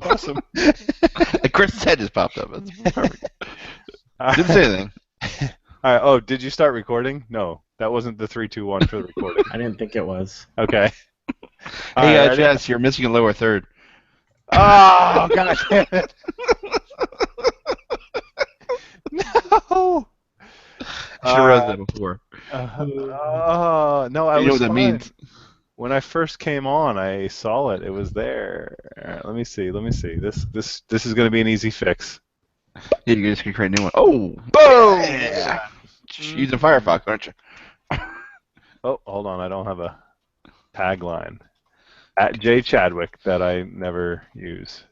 Awesome. And Chris's head just popped up. That's perfect. Didn't say anything. All right. Oh, did you start recording? No, that wasn't the 3, 2, 1 for the recording. I didn't think it was. Okay. All Hey, right, ready? Jess, you're missing a lower third. Oh, God damn it. No. I should have read that before. No, I You know was what that fine. means. When I first came on, I saw it. It was there. All right, let me see. This is going to be an easy fix. Yeah, you just can create a new one. Oh, Boom! yeah. Using Firefox, aren't you? Oh, hold on. I don't have a tagline. At J Chadwick that I never use.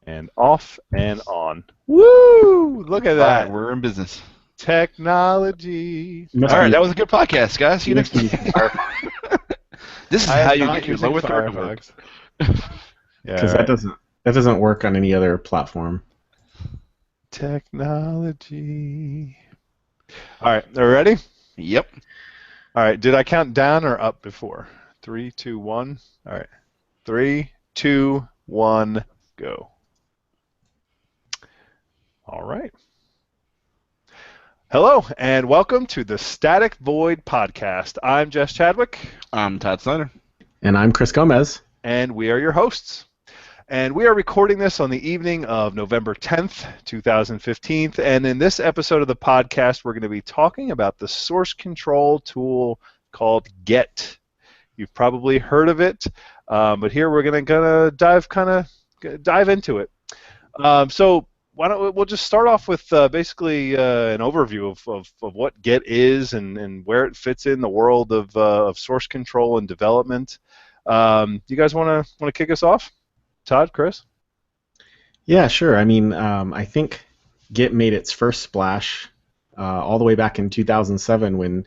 And off and on. Woo! Look at All that. right, we're in business. Technology. All right, that was a good podcast, guys. See you next time. Firefox. This is I how am you not get your using lower third to work. Firefox. Yeah, Because right. that doesn't work on any other platform. Technology. All right, are we ready? Yep. All right, did I count down or up before? 3, 2, 1. All right. 3, 2, 1, go. All right. Hello, and welcome to the Static Void Podcast. I'm Jess Chadwick. I'm Todd Snyder. And I'm Chris Gomez. And we are your hosts. And we are recording this on the evening of November 10th, 2015. And in this episode of the podcast, we're going to be talking about the source control tool called Git. You've probably heard of it, but here we're going to dive into it. So why don't we'll just start off with basically an overview of what Git is and where it fits in the world of source control and development. You guys want to kick us off? Todd, Chris? Yeah, sure. I mean, I think Git made its first splash all the way back in 2007 when,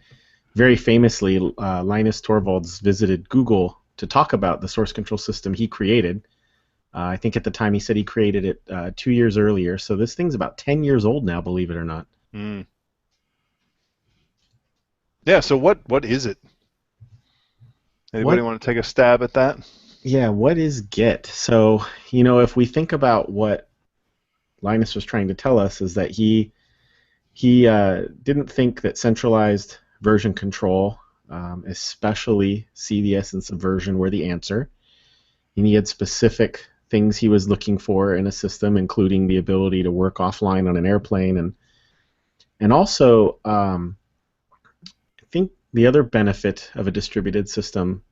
very famously, Linus Torvalds visited Google to talk about the source control system he created. I think at the time he said he created it 2 years earlier. So this thing's about 10 years old now, believe it or not. Mm. Yeah, so what is it? Anybody want to take a stab at that? Yeah, what is Git? So, if we think about what Linus was trying to tell us is that he didn't think that centralized version control, especially CVS and Subversion, were the answer. And he had specific things he was looking for in a system, including the ability to work offline on an airplane. And also, I think the other benefit of a distributed system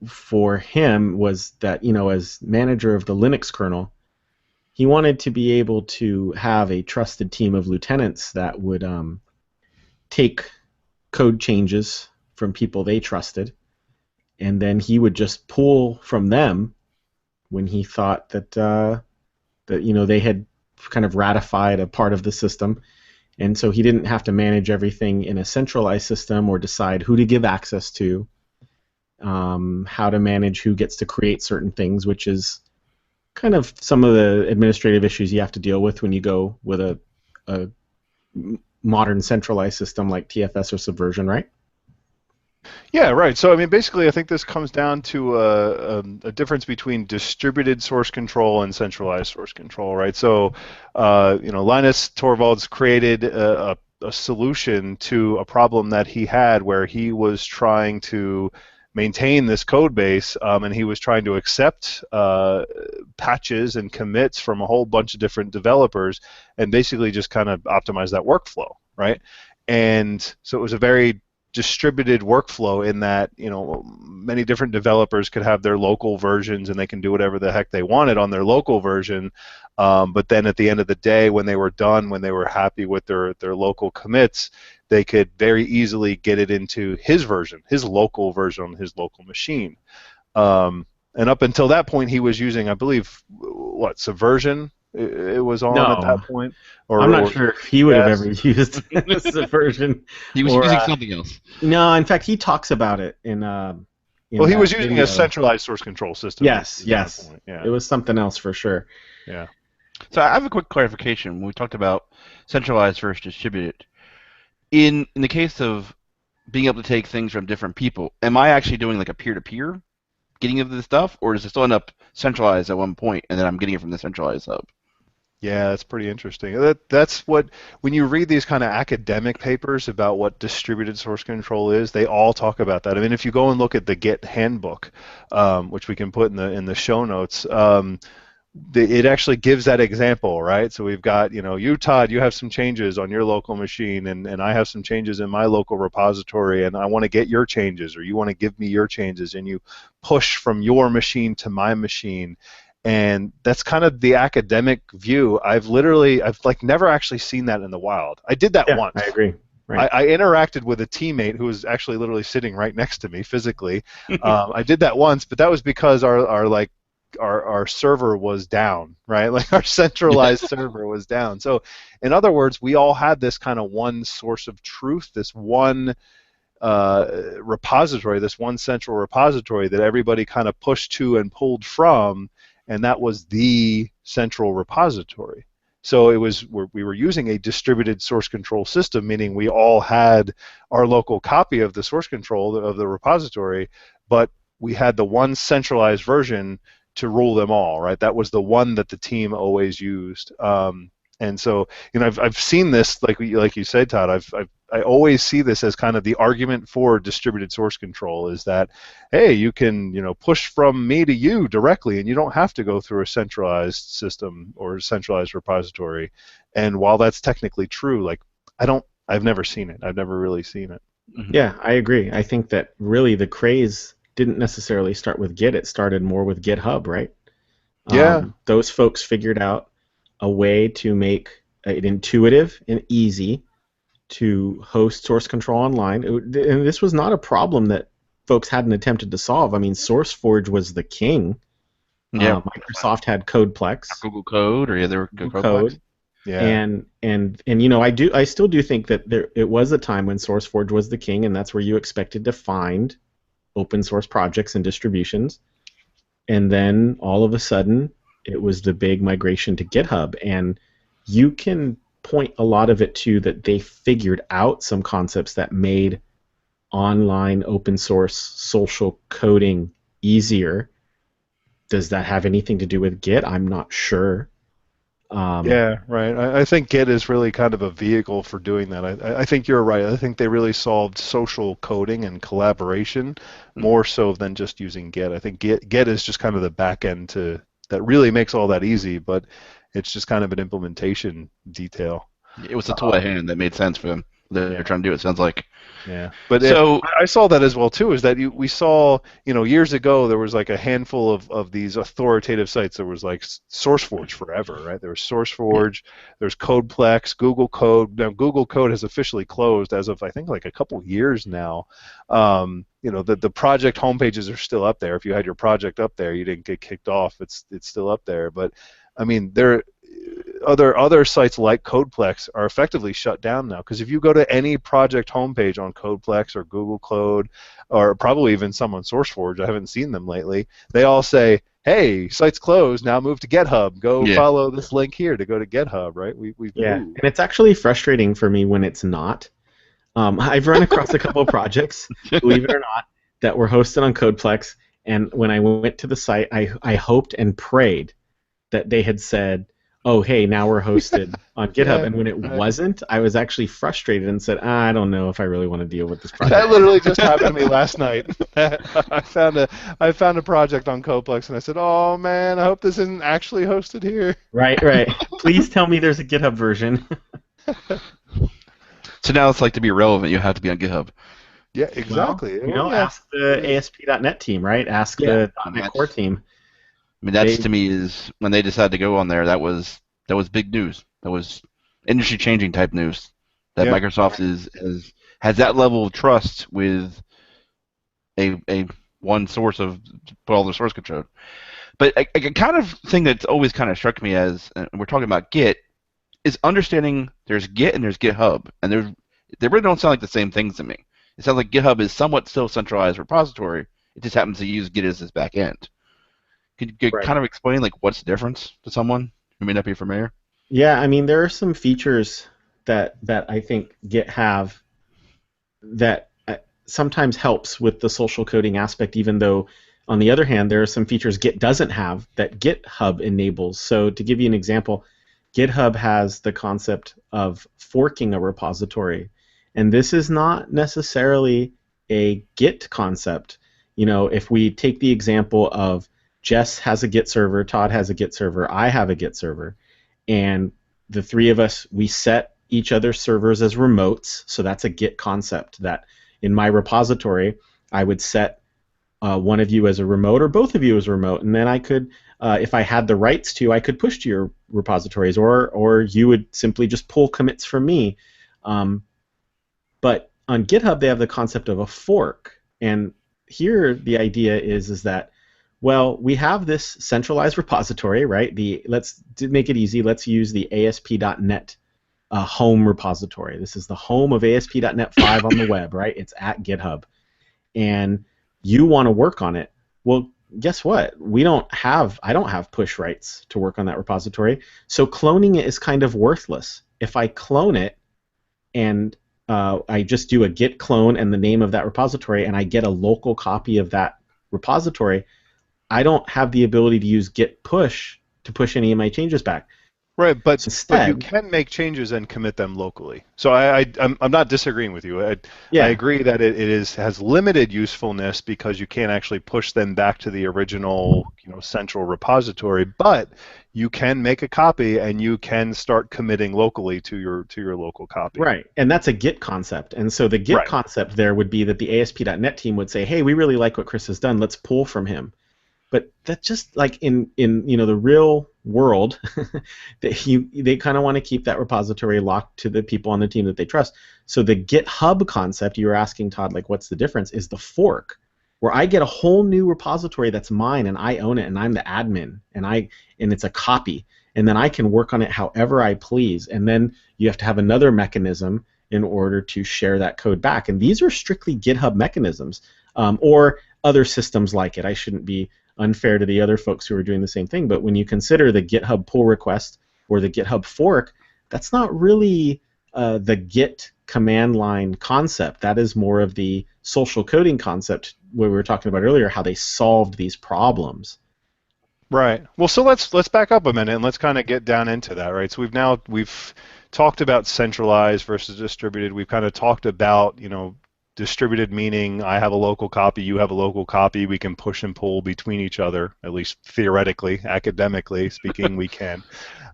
for him was that, as manager of the Linux kernel, he wanted to be able to have a trusted team of lieutenants that would take code changes from people they trusted, and then he would just pull from them when he thought that they had kind of ratified a part of the system, and so he didn't have to manage everything in a centralized system or decide who to give access to. How to manage who gets to create certain things, which is kind of some of the administrative issues you have to deal with when you go with a modern centralized system like TFS or Subversion, right? Yeah, right. So, I mean, basically, I think this comes down to a difference between distributed source control and centralized source control, right? So, Linus Torvalds created a solution to a problem that he had where he was trying to maintain this code base, and he was trying to accept patches and commits from a whole bunch of different developers and basically just kind of optimize that workflow, right? And so it was a very distributed workflow in that, many different developers could have their local versions and they can do whatever the heck they wanted on their local version, but then at the end of the day, when they were done, when they were happy with their local commits, they could very easily get it into his version, his local version on his local machine. And up until that point, he was using, I believe, Subversion? It was on at that point. I'm not sure if he would have ever used Subversion. He was using something else. No, in fact, he talks about it in. Well, he was using a centralized source control system. Yes. Yeah. It was something else for sure. Yeah. So I have a quick clarification. When we talked about centralized versus distributed, in the case of being able to take things from different people, am I actually doing like a peer-to-peer getting into the stuff, or does it still end up centralized at one point, and then I'm getting it from the centralized hub? Yeah, that's pretty interesting. That's what, when you read these kind of academic papers about what distributed source control is, they all talk about that. I mean, if you go and look at the Git handbook, which we can put in the show notes, it actually gives that example, right? So we've got, you, Todd, you have some changes on your local machine, and I have some changes in my local repository, and I want to get your changes, or you want to give me your changes, and you push from your machine to my machine. And that's kind of the academic view. I've like never actually seen that in the wild. I did that Yeah, once. I agree. Right. I interacted with a teammate who was actually literally sitting right next to me physically. I did that once, but that was because our server was down, right? Like our centralized server was down. So in other words, we all had this kind of one source of truth, this one repository, this one central repository that everybody kind of pushed to and pulled from, and that was the central repository. So we were using a distributed source control system, meaning we all had our local copy of the source control of the repository, but we had the one centralized version to rule them all, right? That was the one that the team always used. And so, I've seen this, like you said, Todd. I always see this as kind of the argument for distributed source control is that, hey, you can push from me to you directly, and you don't have to go through a centralized system or a centralized repository. And while that's technically true, like I've never seen it. I've never really seen it. Mm-hmm. Yeah, I agree. I think that really the craze didn't necessarily start with Git. It started more with GitHub, right? Yeah. Those folks figured out a way to make it intuitive and easy to host source control online. And this was not a problem that folks hadn't attempted to solve. I mean, SourceForge was the king. Yeah. Microsoft had Codeplex. Google Code, or there were Google Code. Yeah. And I still do think that it was a time when SourceForge was the king, and that's where you expected to find open source projects and distributions. And then all of a sudden, it was the big migration to GitHub, and you can point a lot of it to that they figured out some concepts that made online open source social coding easier. Does that have anything to do with Git? I'm not sure. Yeah, right. I think Git is really kind of a vehicle for doing that. I think you're right. I think they really solved social coding and collaboration more so than just using Git. I think Git is just kind of the back end that really makes all that easy, but it's just kind of an implementation detail. It was a tool at hand that made sense for them. They're trying to do it, sounds like. Yeah, but so I saw that as well too. Is that we saw years ago there was like a handful of these authoritative sites. There was like SourceForge forever, right? There was SourceForge, there's Codeplex, Google Code. Now Google Code has officially closed as of I think like a couple years now. The project homepages are still up there. If you had your project up there, you didn't get kicked off. It's still up there. But I mean other sites like Codeplex are effectively shut down now, because if you go to any project homepage on Codeplex or Google Code, or probably even some on SourceForge, I haven't seen them lately, they all say, hey, site's closed, now move to GitHub. Go follow this link here to go to GitHub, right? We've moved. And it's actually frustrating for me when it's not. I've run across a couple of projects, believe it or not, that were hosted on Codeplex, and when I went to the site, I hoped and prayed that they had said, oh, hey, now we're hosted on GitHub. And when it wasn't, I was actually frustrated and said, I don't know if I really want to deal with this project. That literally just happened to me last night. I found a project on Codeplex, and I said, oh, man, I hope this isn't actually hosted here. Right. Please tell me there's a GitHub version. So now it's like, to be relevant, you have to be on GitHub. Yeah, exactly. Well, ask the ASP.NET team, right? Ask the .NET Core team. I mean, that's to me is when they decided to go on there. That was big news. That was industry-changing type news. That Microsoft has that level of trust with a one source of put all their source control. But a kind of thing that's always kind of struck me as, and we're talking about Git, is understanding there's Git and there's GitHub, and they really don't sound like the same things to me. It sounds like GitHub is somewhat still centralized repository. It just happens to use Git as its back end. Could you kind of explain like what's the difference to someone who may not be familiar? Yeah, I mean there are some features that I think Git have that sometimes helps with the social coding aspect, even though On the other hand, there are some features Git doesn't have that GitHub enables. So to give you an example, GitHub has the concept of forking a repository. And this is not necessarily a Git concept. If we take the example of Jess has a Git server, Todd has a Git server, I have a Git server, and the three of us, we set each other's servers as remotes. So that's a Git concept, that in my repository, I would set one of you as a remote or both of you as a remote, and then I could, if I had the rights to, I could push to your repositories, or you would simply just pull commits from me. But on GitHub, they have the concept of a fork, and here the idea is that, well, we have this centralized repository, right? Let's make it easy. Let's use the ASP.NET home repository. This is the home of ASP.NET 5 on the web, right? It's at GitHub, and you want to work on it. Well, guess what? I don't have push rights to work on that repository, so cloning it is kind of worthless. If I clone it and I just do a git clone and the name of that repository, and I get a local copy of that repository, I don't have the ability to use git push to push any of my changes back. Right, but Instead, you can make changes and commit them locally. So I'm not disagreeing with you. I agree that it has limited usefulness because you can't actually push them back to the original central repository. But you can make a copy and you can start committing locally to your local copy. Right, and that's a Git concept. And so the Git concept there would be that the ASP.NET team would say, hey, we really like what Chris has done. Let's pull from him. But that's just like in the real world, they kind of want to keep that repository locked to the people on the team that they trust. So the GitHub concept, you were asking, Todd, like what's the difference, is the fork, where I get a whole new repository that's mine and I own it and I'm the admin and it's a copy, and then I can work on it however I please. And then you have to have another mechanism in order to share that code back. And these are strictly GitHub mechanisms, or other systems like it. I shouldn't be unfair to the other folks who are doing the same thing, but when you consider the GitHub pull request or the GitHub fork, that's not really the Git command line concept. That is more of the social coding concept where we were talking about earlier, how they solved these problems. Right. Well, so let's back up a minute and let's kind of get down into that, right? So we've talked about centralized versus distributed. We've kind of talked about, distributed meaning I have a local copy, you have a local copy, we can push and pull between each other, at least theoretically, academically speaking, we can.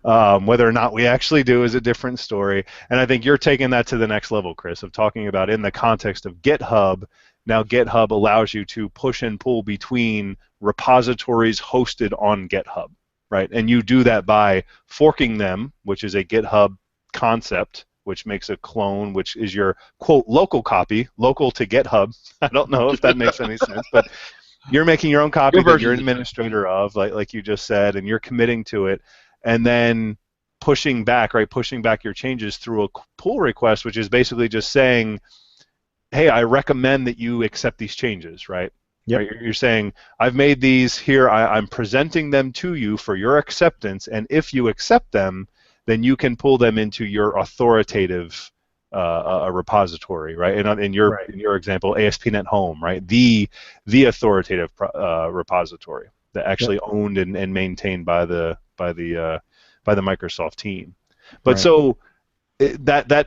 Whether or not we actually do is a different story. And I think you're taking that to the next level, Chris, of talking about in the context of GitHub. Now GitHub allows you to push and pull between repositories hosted on GitHub, right? And you do that by forking them, which is a GitHub concept, which makes a clone, which is your, quote, local copy, local to GitHub. I don't know if that makes any sense, but you're making your own copy that you're an administrator of, like you just said, and you're committing to it, and then pushing back your changes through a pull request, which is basically just saying, hey, I recommend that you accept these changes, right? Yep. Right? You're saying, I've made these here, I'm presenting them to you for your acceptance, and if you accept them, then you can pull them into your authoritative repository, right? And in your example, ASP.NET Home, right? The authoritative repository that actually owned and maintained by the Microsoft team. But so that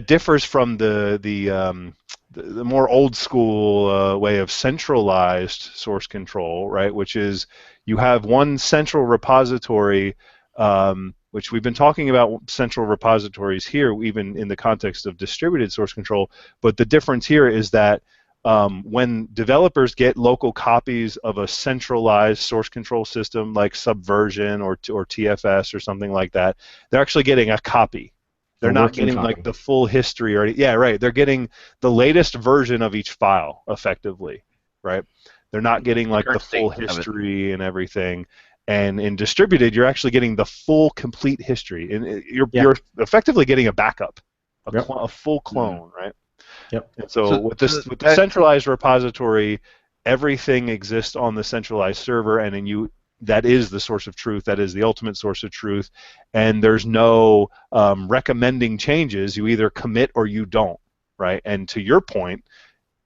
differs from the more old school way of centralized source control, right? Which is you have one central repository. Which we've been talking about central repositories here, even in the context of distributed source control. But the difference here is that when developers get local copies of a centralized source control system like Subversion or TFS or something like that, they're actually getting a copy. They're not getting like the full history or they're getting the latest version of each file effectively, right? They're not getting like the full history and everything. And in distributed, you're actually getting the full, complete history, and you're effectively getting a backup, a full clone, right? Yep. And so with the centralized repository, everything exists on the centralized server, and then that is the source of truth. That is the ultimate source of truth, and there's no recommending changes. You either commit or you don't, right? And to your point,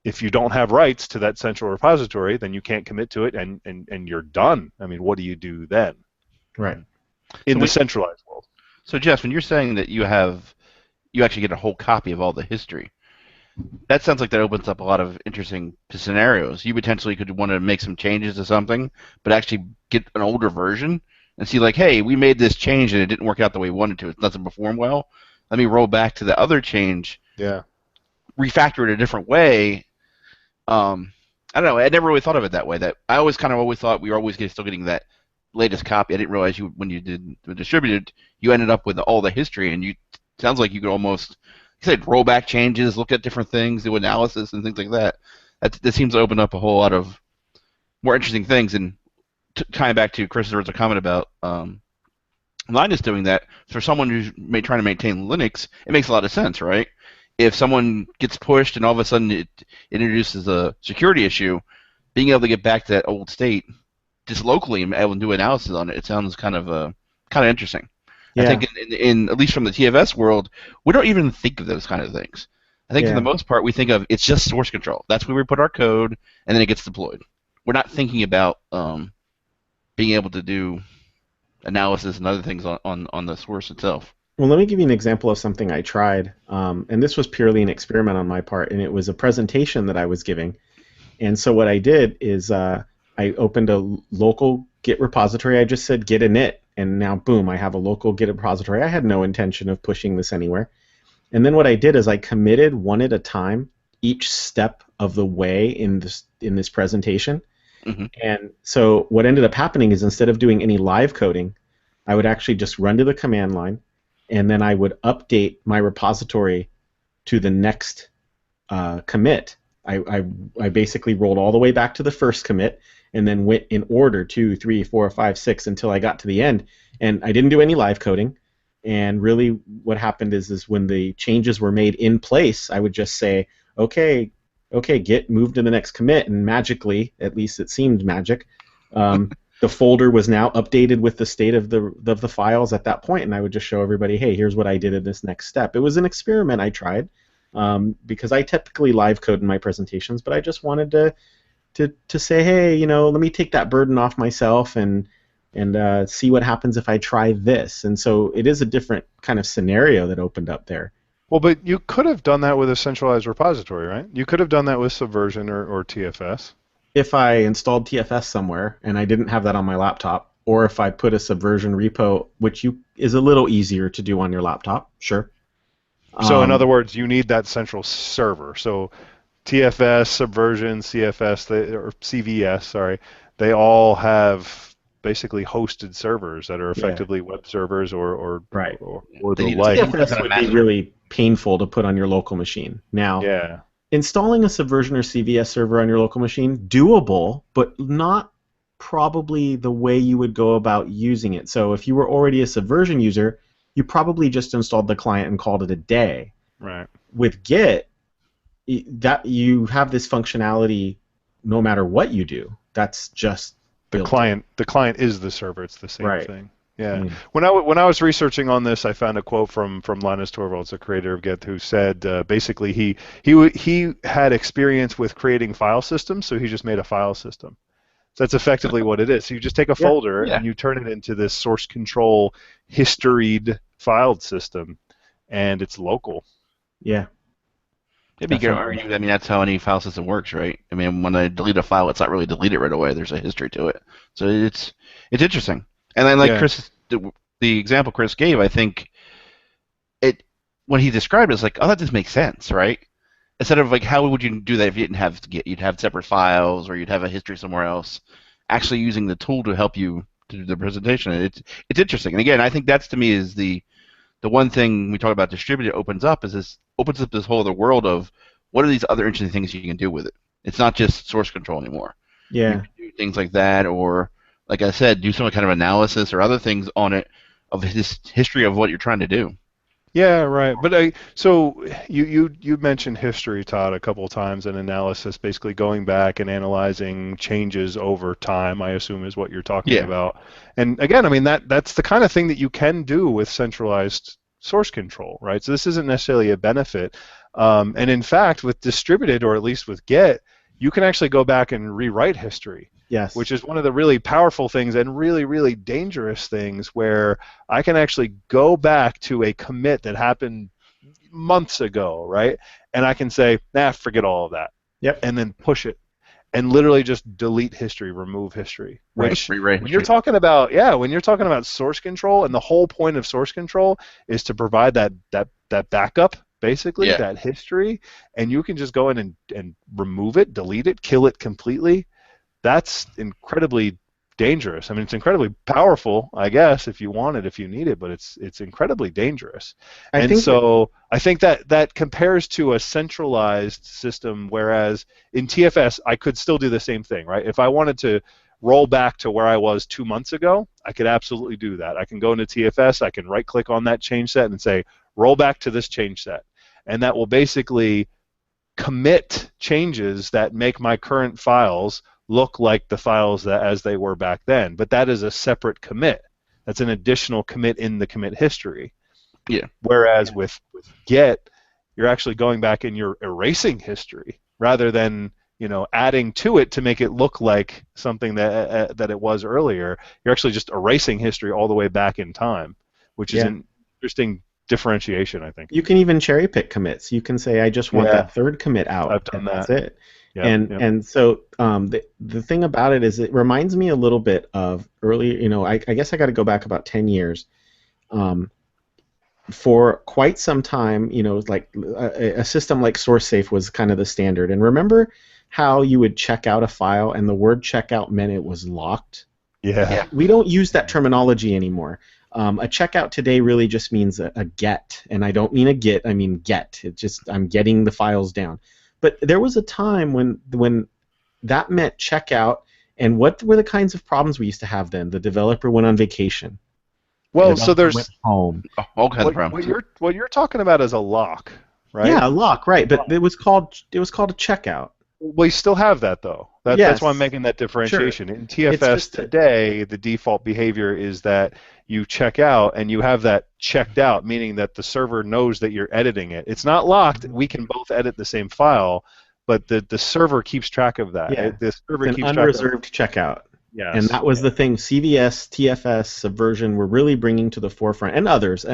if you don't have rights to that central repository, then you can't commit to it, and you're done. I mean, what do you do then? Right. In the centralized world. So, Jess, when you're saying that you actually get a whole copy of all the history, that sounds like that opens up a lot of interesting scenarios. You potentially could want to make some changes to something, but actually get an older version and see, like, hey, we made this change and it didn't work out the way we wanted to. It doesn't perform well. Let me roll back to the other change. Yeah. Refactor it a different way. I don't know. I never really thought of it that way. That I always thought we were always still getting that latest copy. I didn't realize when you did the distributed, you ended up with all the history, and sounds like you could almost, you said, roll back changes, look at different things, do analysis and things like that. That seems to open up a whole lot of more interesting things. And tying back to Chris's original comment about Linus doing that, for someone who's trying to maintain Linux, it makes a lot of sense, right? If someone gets pushed and all of a sudden it introduces a security issue, being able to get back to that old state just locally and able to do analysis on it, it sounds kind of interesting. Yeah. I think in at least from the TFS world, we don't even think of those kind of things. I think for the most part, we think of it's just source control. That's where we put our code, and then it gets deployed. We're not thinking about being able to do analysis and other things on the source itself. Well, let me give you an example of something I tried, and this was purely an experiment on my part, and it was a presentation that I was giving. And so what I did is I opened a local Git repository. I just said git init, and now, boom, I have a local Git repository. I had no intention of pushing this anywhere. And then what I did is I committed one at a time each step of the way in this presentation. Mm-hmm. And so what ended up happening is instead of doing any live coding, I would actually just run to the command line, and then I would update my repository to the next commit. I basically rolled all the way back to the first commit and then went in order 2, 3, 4, 5, 6 until I got to the end. And I didn't do any live coding. And really what happened is when the changes were made in place, I would just say, okay, Git, move to the next commit. And magically, at least it seemed magic, the folder was now updated with the state of the files at that point, and I would just show everybody, hey, here's what I did in this next step. It was an experiment I tried because I typically live code in my presentations, but I just wanted to say, hey, let me take that burden off myself and see what happens if I try this. And so it is a different kind of scenario that opened up there. Well, but you could have done that with a centralized repository, right? You could have done that with Subversion or TFS. If I installed TFS somewhere and I didn't have that on my laptop, or if I put a Subversion repo, which is a little easier to do on your laptop, sure. So in other words, you need that central server. So TFS, Subversion, CFS, or CVS, sorry, they all have basically hosted servers that are effectively web servers or right. or the like. TFS would be really painful to put on your local machine. Now, installing a Subversion or CVS server on your local machine, doable, but not probably the way you would go about using it. So if you were already a Subversion user, you probably just installed the client and called it a day. Right. With Git, that you have this functionality no matter what you do. That's just the client. The client is the server. It's the same right. thing. Yeah. When I was researching on this, I found a quote from Linus Torvalds, the creator of Git, who said basically he had experience with creating file systems, so he just made a file system. So that's effectively what it is. So you just take a folder and you turn it into this source control historied filed system, and it's local. Yeah. Maybe you could argue, I mean, that's how any file system works, right? I mean, when I delete a file, it's not really deleted right away. There's a history to it. So it's interesting. And then, like Chris, the example Chris gave, I think when he described it, it's like, oh, that just makes sense, right? Instead of like, how would you do that if you didn't have Git? You'd have separate files, or you'd have a history somewhere else. Actually, using the tool to help you to do the presentation, it's interesting. And again, I think that's to me is the one thing we talk about distributed opens up this whole other world of what are these other interesting things you can do with it. It's not just source control anymore. Yeah. You can do things like that, or like I said, do some kind of analysis or other things on it of this history of what you're trying to do. Yeah, right. But so you mentioned history, Todd, a couple of times, and analysis, basically going back and analyzing changes over time, I assume is what you're talking about. And again, I mean, that's the kind of thing that you can do with centralized source control, right? So this isn't necessarily a benefit. And in fact, with distributed, or at least with Git, you can actually go back and rewrite history. Yes. Which is one of the really powerful things and really, really dangerous things, where I can actually go back to a commit that happened months ago, right? And I can say, forget all of that. Yep. And then push it. And literally just delete history, remove history. Right. Which, Rewrite when you're history. talking about, when you're talking about source control, and the whole point of source control is to provide that backup, basically, Yeah. that history, and you can just go in and remove it, delete it, kill it completely. That's incredibly dangerous. I mean, it's incredibly powerful, I guess, if you want it, if you need it, but it's incredibly dangerous. I think that compares to a centralized system, whereas in TFS, I could still do the same thing, right? If I wanted to roll back to where I was 2 months ago, I could absolutely do that. I can go into TFS, I can right-click on that change set and say, roll back to this change set. And that will basically commit changes that make my current files look like the files that as they were back then. But that is a separate commit. That's an additional commit in the commit history. Yeah. Whereas with Git, you're actually going back and you're erasing history rather than adding to it to make it look like something that it was earlier. You're actually just erasing history all the way back in time, which is an interesting differentiation, I think. You can even cherry pick commits. You can say, I just want that third commit out. I've done that. That's it. And so the thing about it is, it reminds me a little bit of early. I guess I got to go back about 10 years. For quite some time, like a system like SourceSafe was kind of the standard. And remember how you would check out a file and the word checkout meant it was locked? Yeah. We don't use that terminology anymore. A checkout today really just means a get, and I don't mean a git, I mean get. It's just I'm getting the files down. But there was a time when that meant checkout, and what were the kinds of problems we used to have then? The developer went on vacation. Well, so there's went home. All kinds of problems. What you're talking about is a lock, right? Yeah, a lock, right? But it was called a checkout. We still have that, though. That's why I'm making that differentiation. Sure. In TFS today, the default behavior is that you check out, and you have that checked out, meaning that the server knows that you're editing it. It's not locked. We can both edit the same file, but the server keeps track of that. Yeah. The server It's keeps an unreserved checkout. Yes. And that was the thing. CVS, TFS, Subversion were really bringing to the forefront, and others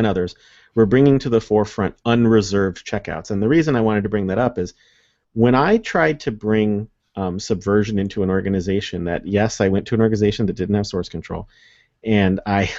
were bringing to the forefront unreserved checkouts. And the reason I wanted to bring that up is when I tried to bring Subversion into an organization that, yes, I went to an organization that didn't have source control, and I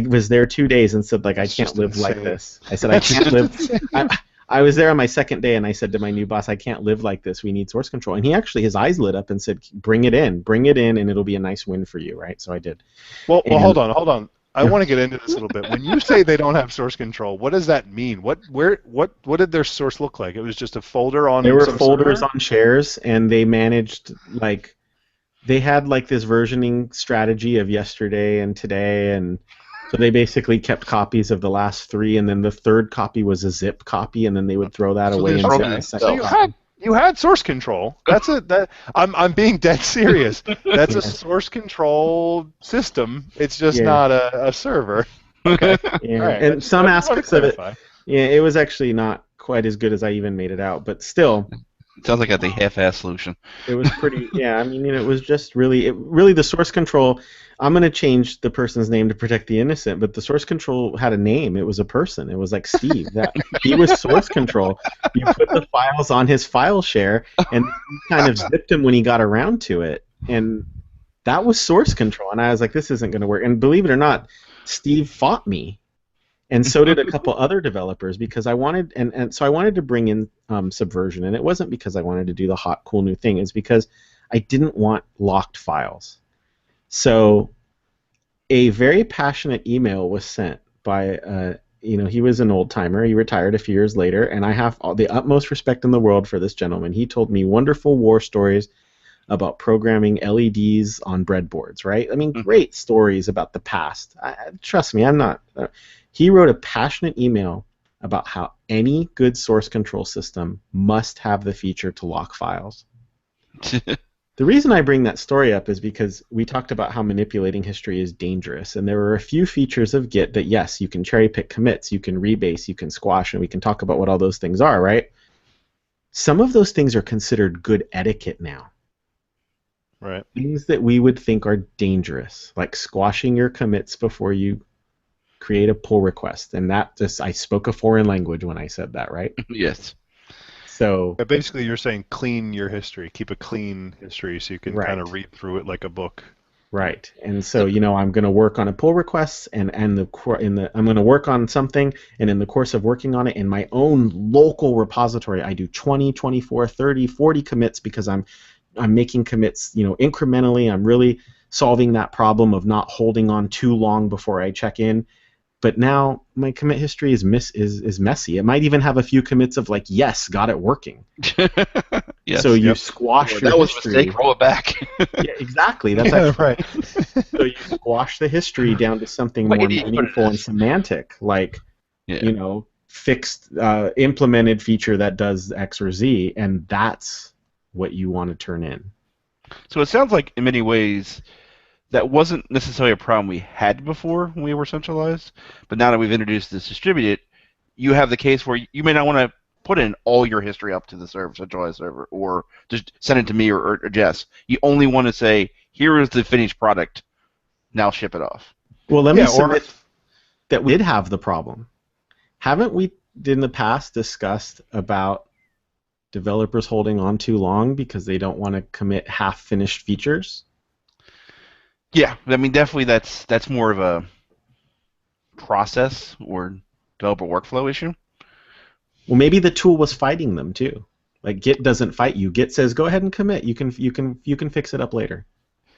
was there 2 days and said, like, I can't live like this. I said, I can't live. I was there on my second day, and I said to my new boss, I can't live like this. We need source control. And he actually, his eyes lit up and said, bring it in, and it'll be a nice win for you, right? So I did. Well, hold on. I want to get into this a little bit. When you say they don't have source control, what does that mean? What did their source look like? It was just a folder on. There were some folders server? on shares, and they managed they had this versioning strategy of yesterday and today, and so they basically kept copies of the last 3, and then the third copy was a zip copy, and then they would throw that away and zip the second copy. You had source control. That's it. I'm being dead serious. That's a source control system. It's just not a server. Okay. Yeah. Right. And some aspects of it, it was actually not quite as good as I even made it out, but still. It sounds like a half-ass solution. It was pretty. Yeah, I mean, it was just really the source control. I'm going to change the person's name to protect the innocent, but the source control had a name. It was a person. It was like Steve. He was source control. You put the files on his file share, and you kind of zipped him when he got around to it, and that was source control. And I was like, this isn't going to work. And believe it or not, Steve fought me. And so did a couple other developers, because I wanted, and so I wanted to bring in Subversion, and it wasn't because I wanted to do the hot, cool new thing. It's because I didn't want locked files. So a very passionate email was sent by, he was an old timer. He retired a few years later, and I have the utmost respect in the world for this gentleman. He told me wonderful war stories about programming LEDs on breadboards, right? I mean, great stories about the past. Trust me, I'm not. He wrote a passionate email about how any good source control system must have the feature to lock files. The reason I bring that story up is because we talked about how manipulating history is dangerous, and there are a few features of Git that, yes, you can cherry pick commits, you can rebase, you can squash, and we can talk about what all those things are, right? Some of those things are considered good etiquette now. Right. Things that we would think are dangerous, like squashing your commits before you create a pull request. And that just, I spoke a foreign language when I said that, right? Yes. So Yeah, basically, you're saying clean your history, keep a clean history, so you can kind of right. read through it like a book. Right, and so I'm going to work on a pull request, and I'm going to work on something, and in the course of working on it in my own local repository, I do 20, 24, 30, 40 commits because I'm making commits, incrementally. I'm really solving that problem of not holding on too long before I check in. But now my commit history is messy. It might even have a few commits of like, yes, got it working. Yes. So you squash your that was history. a mistake. Roll it back. Yeah, exactly. That's actually right. So you squash the history down to something more meaningful and semantic, like fixed implemented feature that does X or Z, and that's what you want to turn in. So it sounds like in many ways that wasn't necessarily a problem we had before when we were centralized, but now that we've introduced this distributed, you have the case where you may not want to put in all your history up to the centralized server, or just send it to me or Jess. You only want to say, here is the finished product, now ship it off. Well, let me submit that we did have the problem. Haven't we in the past discussed about developers holding on too long because they don't want to commit half-finished features? Yeah, I mean, definitely that's more of a process or developer workflow issue. Well, maybe the tool was fighting them too. Like Git doesn't fight you. Git says, "Go ahead and commit. You can fix it up later."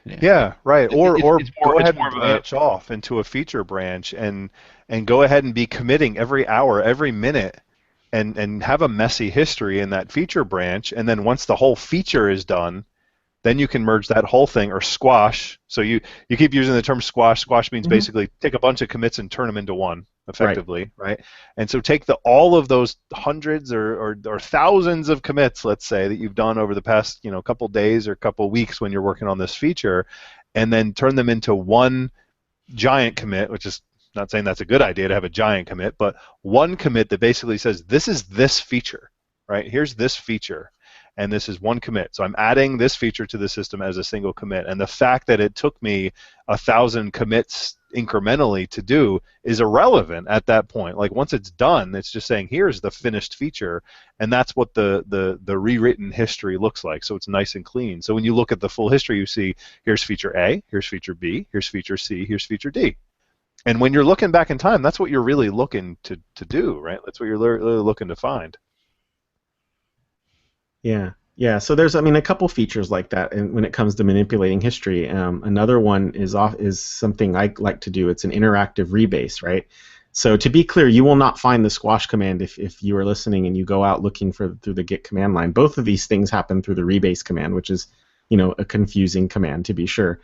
Yeah, right. Or go ahead and more branch off into a feature branch and go ahead and be committing every hour, every minute, and have a messy history in that feature branch. And then once the whole feature is done, then you can merge that whole thing or squash. So you keep using the term squash. Squash means basically take a bunch of commits and turn them into one effectively, right? And so take all of those hundreds or thousands of commits, let's say, that you've done over the past couple days or couple weeks when you're working on this feature, and then turn them into one giant commit, which is not saying that's a good idea to have a giant commit, but one commit that basically says this is this feature, right? Here's this feature. And this is one commit. So I'm adding this feature to the system as a single commit. And the fact that it took me 1,000 commits incrementally to do is irrelevant at that point. Like once it's done, it's just saying here's the finished feature, and that's what the rewritten history looks like. So it's nice and clean. So when you look at the full history, you see here's feature A, here's feature B, here's feature C, here's feature D. And when you're looking back in time, that's what you're really looking to do, right? That's what you're really looking to find. Yeah. So there's, a couple features like that, and when it comes to manipulating history, another one is something I like to do. It's an interactive rebase, right? So to be clear, you will not find the squash command if you are listening and you go out looking through the Git command line. Both of these things happen through the rebase command, which is a confusing command to be sure.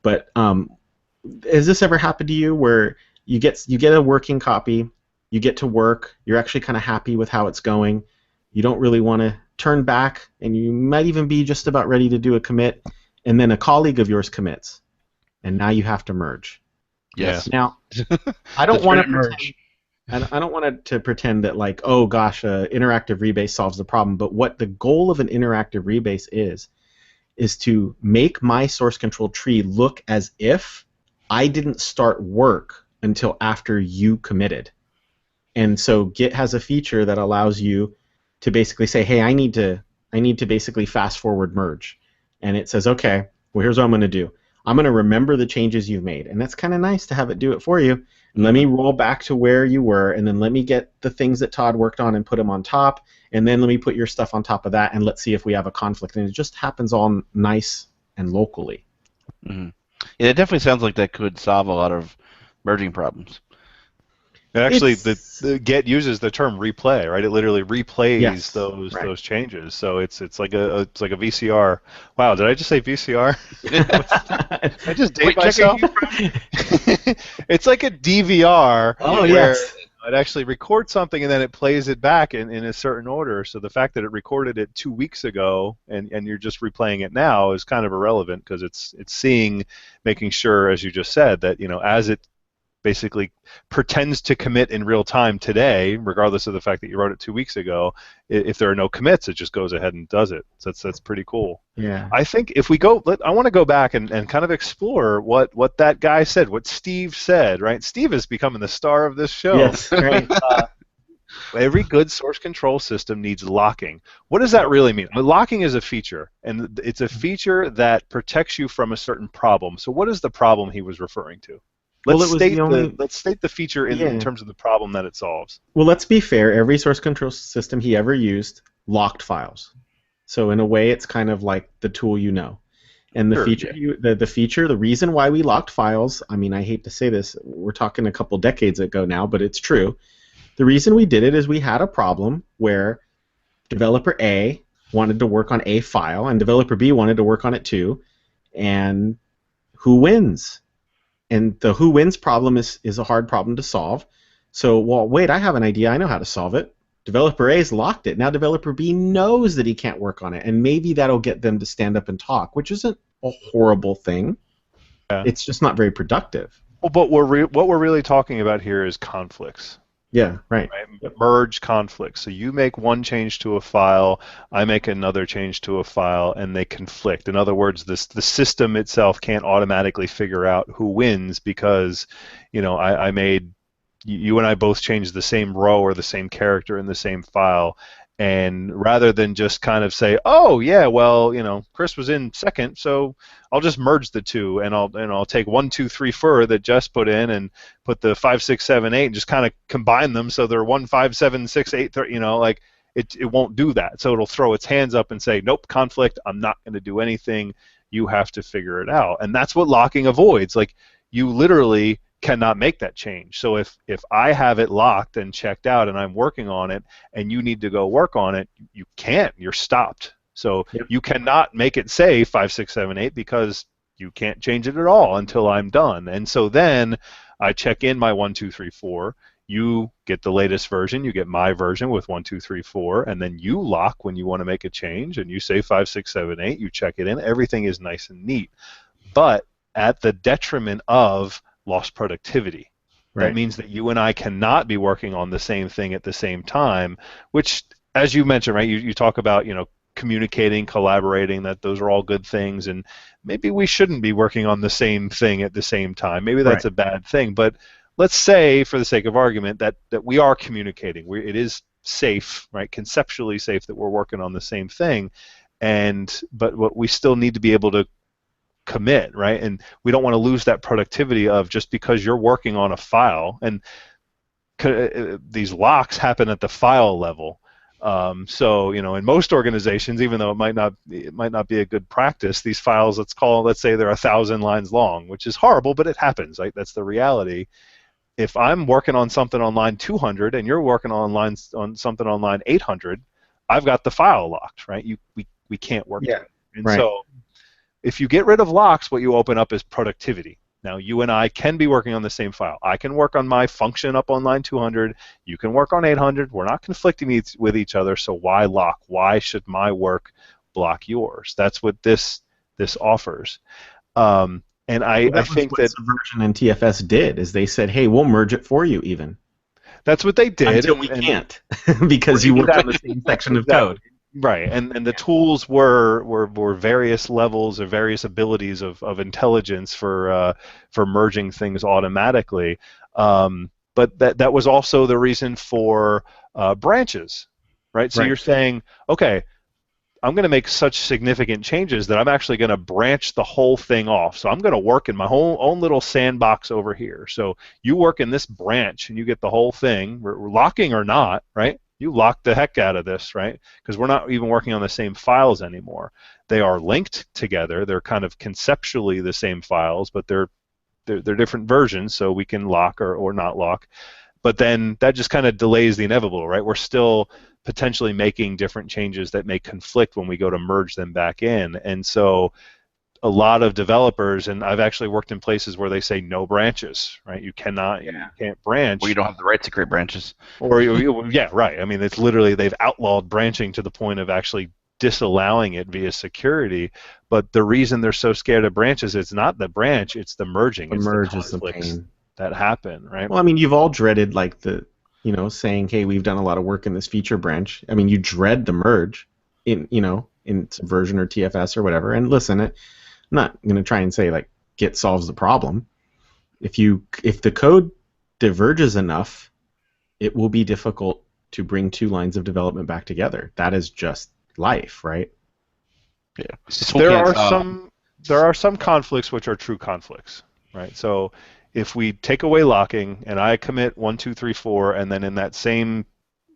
But has this ever happened to you where you get a working copy, you get to work, you're actually kind of happy with how it's going, you don't really want to turn back, and you might even be just about ready to do a commit, and then a colleague of yours commits, and now you have to merge. Yes. Now, I don't want to merge. I don't want to pretend that like, oh gosh, interactive rebase solves the problem. But what the goal of an interactive rebase is to make my source control tree look as if I didn't start work until after you committed. And so Git has a feature that allows you to basically say, hey, I need to basically fast forward merge. And it says, okay, well, here's what I'm going to do. I'm going to remember the changes you've made. And that's kind of nice to have it do it for you. And let me roll back to where you were, and then let me get the things that Todd worked on and put them on top, and then let me put your stuff on top of that, and let's see if we have a conflict. And it just happens all nice and locally. Mm-hmm. Yeah, it definitely sounds like that could solve a lot of merging problems. And actually, the Git uses the term replay, right? It literally replays those changes. So it's like a VCR. Wow, did I just say VCR? Did I just date myself? It's like a DVR. Oh yes. It actually records something and then it plays it back in a certain order. So the fact that it recorded it 2 weeks ago and you're just replaying it now is kind of irrelevant because it's seeing, making sure, as you just said, that as it basically pretends to commit in real time today, regardless of the fact that you wrote it 2 weeks ago. If there are no commits, it just goes ahead and does it. So that's pretty cool. Yeah. I think if we go, I want to go back and kind of explore what that guy said, what Steve said, right? Steve is becoming the star of this show. Yes, right. Every good source control system needs locking. What does that really mean? Locking is a feature, and it's a feature that protects you from a certain problem. So what is the problem he was referring to? Let's state the feature in terms of the problem that it solves. Well, let's be fair. Every source control system he ever used locked files. So in a way, it's kind of like the tool you know. And the feature, the reason why we locked files, I mean, I hate to say this, we're talking a couple decades ago now, but it's true. The reason we did it is we had a problem where developer A wanted to work on a file, and developer B wanted to work on it too, and who wins? And the who wins problem is a hard problem to solve. So, well, wait, I have an idea. I know how to solve it. Developer A's locked it. Now developer B knows that he can't work on it, and maybe that'll get them to stand up and talk, which isn't a horrible thing. Yeah. It's just not very productive. Well, but what we're really talking about here is conflicts. Yeah, right. Merge conflicts. So you make one change to a file, I make another change to a file, and they conflict. In other words, the system itself can't automatically figure out who wins because, I made, you and I both changed the same row or the same character in the same file. And rather than just kind of say, oh yeah, well, Chris was in second, so I'll just merge the two, and I'll take 1, 2, 3, 4 that Jess put in, and put the 5, 6, 7, 8, and just kind of combine them so they're 1, 5, 7, 6, 8, 3, like it won't do that. So it'll throw its hands up and say, nope, conflict. I'm not going to do anything. You have to figure it out, and that's what locking avoids. Like you literally cannot make that change. So if I have it locked and checked out and I'm working on it and you need to go work on it, you can't. You're stopped. So you cannot make it say 5, 6, 7, 8 because you can't change it at all until I'm done. And so then I check in my 1, 2, 3, 4. You get the latest version. You get my version with 1, 2, 3, 4, and then you lock when you want to make a change, and you say 5, 6, 7, 8. You check it in. Everything is nice and neat, but at the detriment of lost productivity. Right. That means that you and I cannot be working on the same thing at the same time, which, as you mentioned, right, you talk about, communicating, collaborating, that those are all good things, and maybe we shouldn't be working on the same thing at the same time. Maybe that's a bad thing, but let's say, for the sake of argument, that we are communicating. It is safe, right, conceptually safe that we're working on the same thing, but what we still need to be able to commit, right? And we don't want to lose that productivity of just because you're working on a file, and these locks happen at the file level. So in most organizations, even though it might not be a good practice, these files, let's say they're 1,000 lines long, which is horrible, but it happens, right? That's the reality. If I'm working on something on line 200 and you're working on something on line 800, I've got the file locked, right? We can't work together. And so if you get rid of locks, what you open up is productivity. Now, you and I can be working on the same file. I can work on my function up on line 200. You can work on 800. We're not conflicting with each other, so why lock? Why should my work block yours? That's what this offers. And I think that Subversion and TFS did, is they said, hey, we'll merge it for you even. That's what they did. Until we can't, because you worked on the same section of code. Right, and the tools were various levels or various abilities of intelligence for merging things automatically. But that was also the reason for branches, right? So you're saying, okay, I'm going to make such significant changes that I'm actually going to branch the whole thing off. So I'm going to work in my own little sandbox over here. So you work in this branch and you get the whole thing, locking or not, right? You lock the heck out of this, right? Because we're not even working on the same files anymore. They are linked together. They're kind of conceptually the same files, but they're different versions, so we can lock or not lock. But then that just kind of delays the inevitable, right? We're still potentially making different changes that may conflict when we go to merge them back in. And so a lot of developers, and I've actually worked in places where they say no branches, right? You cannot, you can't branch. Well, you don't have the right to create branches. Or yeah, right. I mean, it's literally they've outlawed branching to the point of actually disallowing it via security. But the reason they're so scared of branches, it's not the branch, it's the merging, The it's merge the is the conflicts pain. that happen, right? Well, I mean, you've all dreaded like saying, "Hey, we've done a lot of work in this feature branch." I mean, you dread the merge in Subversion or TFS or whatever. And listen, I'm not going to try and say like Git solves the problem. If the code diverges enough, it will be difficult to bring two lines of development back together. That is just life, right? Yeah. There are some conflicts which are true conflicts, right? So if we take away locking and I commit 1, 2, 3, 4, and then in that same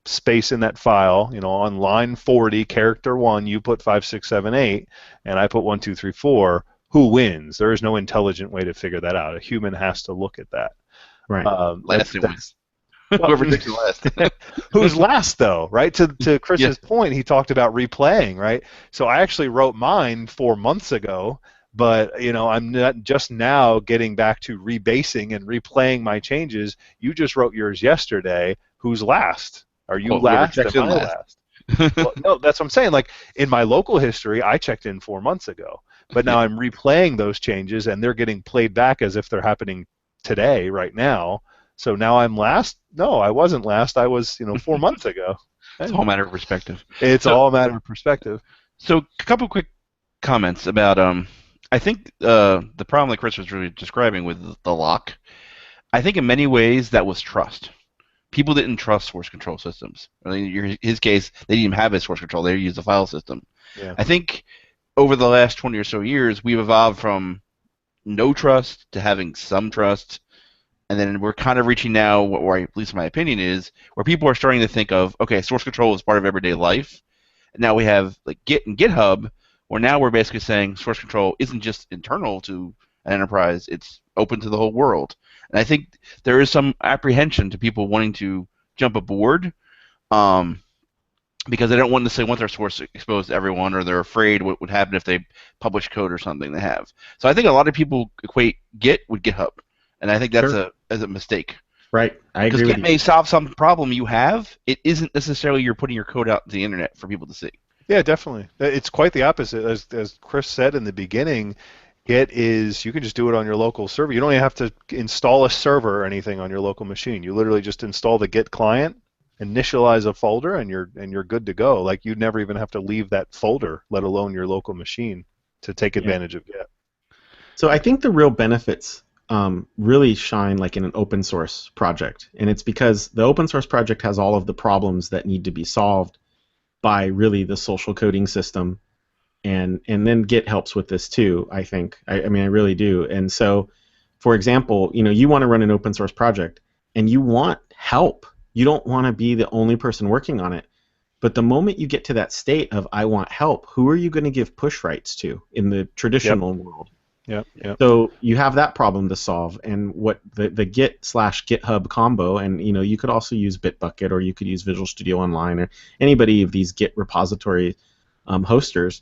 space in that file, on line 40, character 1, you put 5, 6, 7, 8, and I put 1, 2, 3, 4, who wins? There is no intelligent way to figure that out. A human has to look at that. Right. Last wins. Whoever takes the last. Who's last, though, right? To Chris's point, he talked about replaying, right? So I actually wrote mine 4 months ago, but I'm not just now getting back to rebasing and replaying my changes. You just wrote yours yesterday. Who's last? Are you last? Am I last? Well, no, that's what I'm saying. Like in my local history, I checked in 4 months ago, but now I'm replaying those changes, and they're getting played back as if they're happening today, right now. So now I'm last? No, I wasn't last. I was, 4 months ago. It's all a matter of perspective. It's all a matter of perspective. So a couple quick comments about I think the problem that Chris was really describing with the lock, I think in many ways that was trust. People didn't trust source control systems. I mean, in his case, they didn't even have a source control. They used a file system. Yeah. I think over the last 20 or so years, we've evolved from no trust to having some trust. And then we're kind of reaching now, where at least my opinion is, where people are starting to think of, okay, source control is part of everyday life. And now we have like Git and GitHub, where now we're basically saying source control isn't just internal to an enterprise, it's open to the whole world. And I think there is some apprehension to people wanting to jump aboard because they don't want to say want their source exposed to everyone, or they're afraid what would happen if they publish code or something they have. So I think a lot of people equate Git with GitHub. And I think that's a mistake. Right, I agree. Because Git may solve some problem you have. It isn't necessarily you're putting your code out to the internet for people to see. Yeah, definitely. It's quite the opposite. As Chris said in the beginning, Git is, you can just do it on your local server. You don't even have to install a server or anything on your local machine. You literally just install the Git client, initialize a folder, and you're good to go. Like you'd never even have to leave that folder, let alone your local machine, to take advantage of Git. So I think the real benefits really shine like in an open source project, and it's because the open source project has all of the problems that need to be solved by really the social coding system, and then Git helps with this too. I think I mean I really do. And so, for example, you want to run an open source project and you want help. You don't want to be the only person working on it. But the moment you get to that state of I want help, who are you going to give push rights to in the traditional world? Yep. So you have that problem to solve, and what the Git/GitHub combo, and you could also use Bitbucket, or you could use Visual Studio Online, or anybody of these Git repository hosters.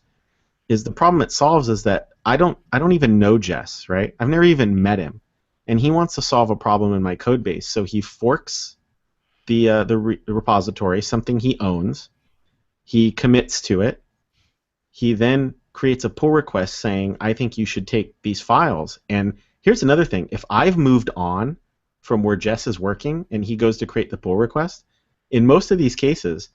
Is the problem it solves is that I don't even know Jess, right? I've never even met him, and he wants to solve a problem in my code base, so he forks the repository, something he owns. He commits to it. He then creates a pull request saying, I think you should take these files. And here's another thing. If I've moved on from where Jess is working and he goes to create the pull request, in most of these cases,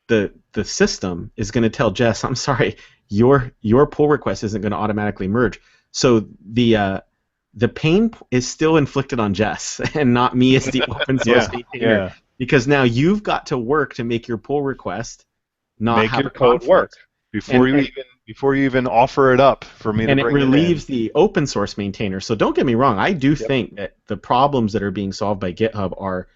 the system is going to tell Jess, I'm sorry, your pull request isn't going to automatically merge. So the pain is still inflicted on Jess and not me as the open source maintainer. Because now you've got to work to make your pull request not make have your code work. Before you even offer it up for me to bring it in. And it relieves the open source maintainer. So don't get me wrong, I do think that the problems that are being solved by GitHub are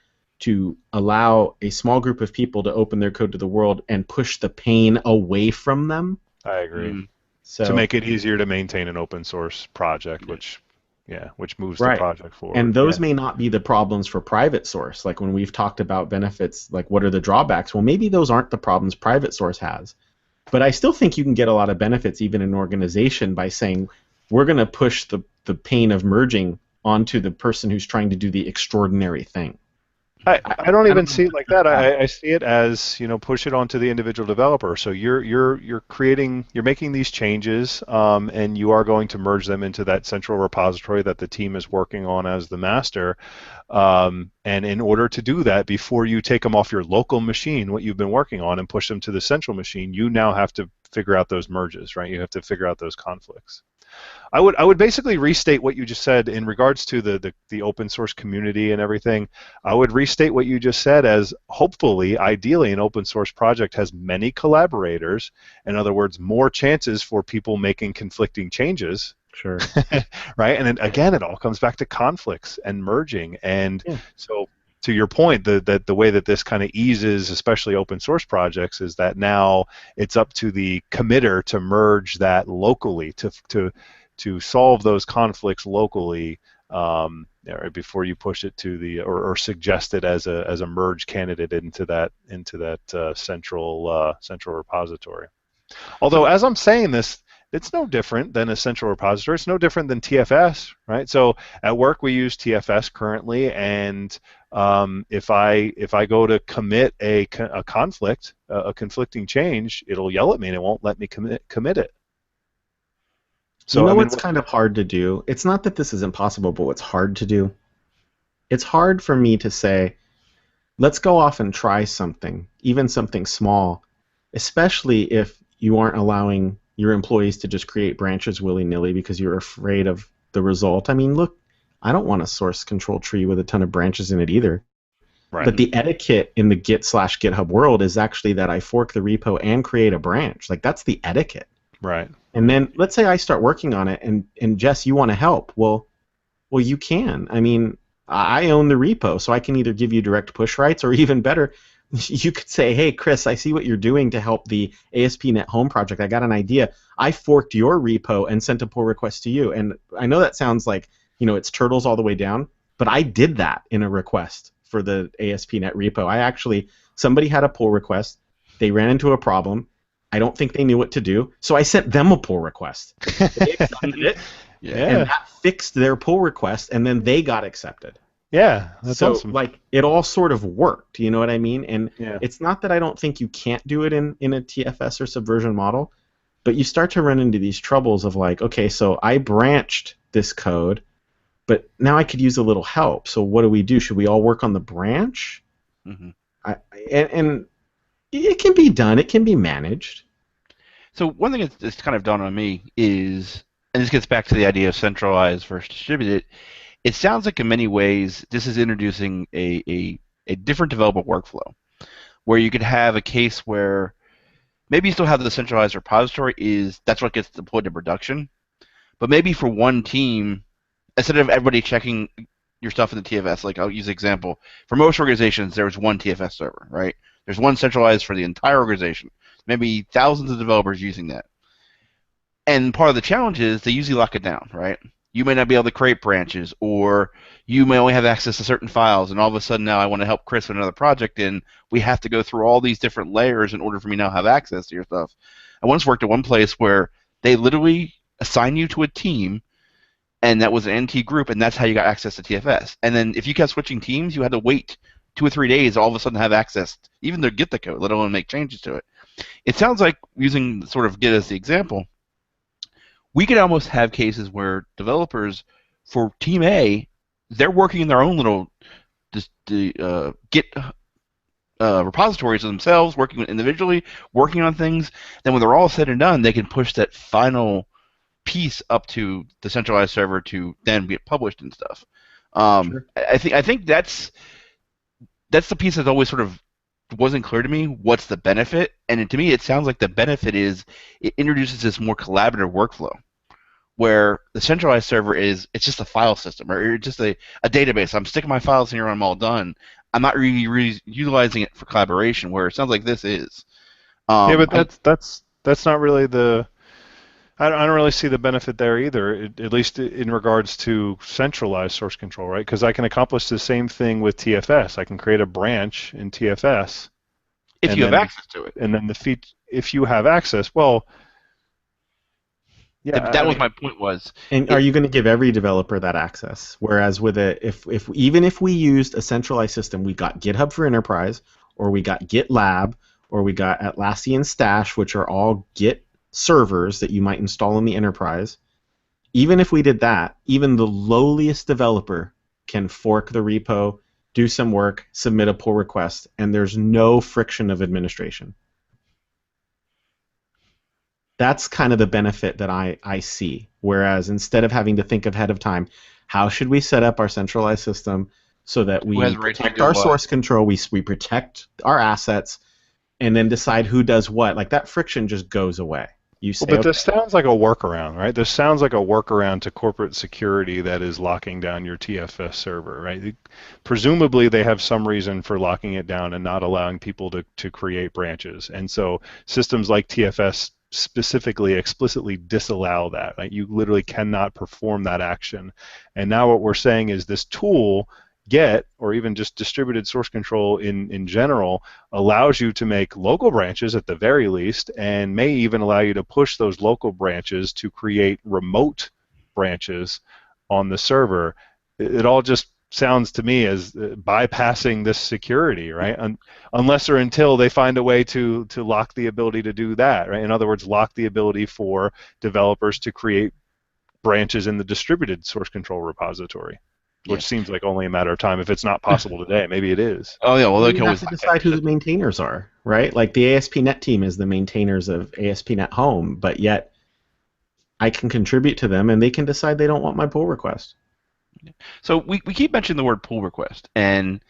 to allow a small group of people to open their code to the world and push the pain away from them. I agree. So, to make it easier to maintain an open source project, which moves the project forward. And those may not be the problems for private source. Like when we've talked about benefits, like what are the drawbacks? Well, maybe those aren't the problems private source has. But I still think you can get a lot of benefits even in an organization by saying, we're going to push the pain of merging onto the person who's trying to do the extraordinary thing. I don't I even don't know see it if like that's that. bad. I see it as, push it onto the individual developer. So you're making these changes, and you are going to merge them into that central repository that the team is working on as the master. And in order to do that, before you take them off your local machine, what you've been working on, and push them to the central machine, you now have to figure out those merges, right? You have to figure out those conflicts. I would basically restate what you just said in regards to the open source community and everything. I would restate what you just said as, hopefully, ideally, an open source project has many collaborators. In other words, more chances for people making conflicting changes. Sure. Right? And again, it all comes back to conflicts and merging. And Yeah. so, to your point, the way that this kind of eases, especially open source projects, is that now it's up to the committer to merge that locally, to solve those conflicts locally, before you push it to or suggest it as a merge candidate into that central repository. Although, So as I'm saying this, it's no different than a central repository. It's no different than TFS, right? So at work we use TFS currently, and if I go to commit a conflict, a conflicting change, it'll yell at me and it won't let me commit it. You So know I mean, what's kind of hard to do? It's not that this is impossible, but what's hard to do? It's hard for me to say, let's go off and try something, even something small, especially if you aren't allowing your employees to just create branches willy-nilly because you're afraid of the result. I mean, look, I don't want a source control tree with a ton of branches in it either. right, But the etiquette in the Git/GitHub world is actually that I fork the repo and create a branch. Like, that's the etiquette. right. And then let's say I start working on it, and Jess, you want to help. Well, you can. I mean, I own the repo, so I can either give you direct push rights, or even better, you could say, hey, Chris, I see what you're doing to help the ASP.NET Home project. I got an idea. I forked your repo and sent a pull request to you. And I know that sounds like, it's turtles all the way down, but I did that in a request for the ASP.NET repo. Somebody had a pull request. They ran into a problem. I don't think they knew what to do, so I sent them a pull request. They accepted it, and Yeah, that fixed their pull request, and then they got accepted. yeah, that's So, awesome. like, it all sort of worked, you know what I mean? And Yeah, it's not that I don't think you can't do it in a TFS or Subversion model, but you start to run into these troubles of like, okay, so I branched this code, but now I could use a little help. So what do we do? Should we all work on the branch? hmm And it can be done. It can be managed. So one thing that's kind of dawned on me is, and this gets back to the idea of centralized versus distributed, it sounds like in many ways this is introducing a different developer workflow, where you could have a case where maybe you still have the centralized repository, that's what gets deployed to production, but maybe for one team, instead of everybody checking your stuff in the TFS, like I'll use an example, for most organizations there's one TFS server, right? There's one centralized for the entire organization, maybe thousands of developers using that. And part of the challenge is they usually lock it down, right? You may not be able to create branches, or you may only have access to certain files, and all of a sudden now I want to help Chris with another project, and we have to go through all these different layers in order for me now to have access to your stuff. I once worked at one place where they literally assign you to a team, and that was an NT group, and that's how you got access to TFS. And then if you kept switching teams, you had to wait 2 or 3 days to all of a sudden have access, even to get the code, let alone make changes to it. It sounds like, using sort of Git as the example, we could almost have cases where developers for Team A, they're working in their own little Git repositories themselves, working individually, working on things. Then when they're all said and done, they can push that final piece up to the centralized server to then get published and stuff. Sure. I think that's the piece that always sort of wasn't clear to me. What's the benefit? And to me, it sounds like the benefit is it introduces this more collaborative workflow, where the centralized server it's just a file system, or just a database. I'm sticking my files in here and I'm all done. I'm not really utilizing it for collaboration, where it sounds like this is. yeah, but that's not really the. I don't really see the benefit there either, at least in regards to centralized source control, right? Because I can accomplish the same thing with TFS. I can create a branch in TFS, if and you have then access to it. and then the feature. if you have access, well, yeah, That was my point. And are you going to give every developer that access? Whereas with if even if we used a centralized system, we got GitHub for Enterprise, or we got GitLab, or we got Atlassian Stash, which are all Git servers that you might install in the enterprise. Even if we did that, even the lowliest developer can fork the repo, do some work, submit a pull request, and there's no friction of administration. That's kind of the benefit that I see. Whereas instead of having to think ahead of time, how should we set up our centralized system so that Who has we the right to protect do our what? source control, we protect our assets, and then decide who does what, like that friction just goes away. You say, Well, but okay, this sounds like a workaround, right? This sounds like a workaround to corporate security that is locking down your TFS server, right? Presumably, they have some reason for locking it down and not allowing people to create branches. And so systems like TFS specifically explicitly disallow that, right? You literally cannot perform that action. And now what we're saying is this tool, Git, or even just distributed source control in general, allows you to make local branches at the very least, and may even allow you to push those local branches to create remote branches on the server. It all just sounds to me as bypassing this security, right? Unless or until they find a way to lock the ability to do that, right? In other words, lock the ability for developers to create branches in the distributed source control repository, Yeah. which seems like only a matter of time. If it's not possible today, maybe it is. Oh yeah, well well, they you can have always to bypass decide who your the maintainers are, right? Like the ASP.NET team is the maintainers of ASP.NET Home, but yet I can contribute to them, and they can decide they don't want my pull request. So we keep mentioning the word pull request, and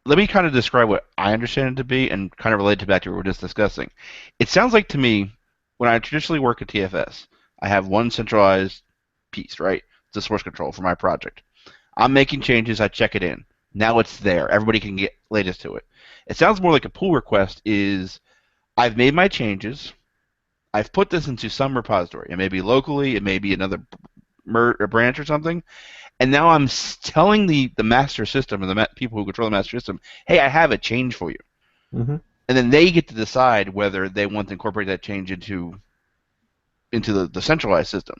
let me kind of describe what I understand it to be and kind of relate to back to what we were just discussing. It sounds like to me, when I traditionally work at TFS, I have one centralized piece, right? It's the source control for my project. I'm making changes, I check it in. Now it's there. Everybody can get latest to it. It sounds more like a pull request is I've made my changes, I've put this into some repository. It may be locally, it may be another branch or something, and now I'm telling the master system or the people who control the master system, hey, I have a change for you. Mm-hmm. And then they get to decide whether they want to incorporate that change into the centralized system.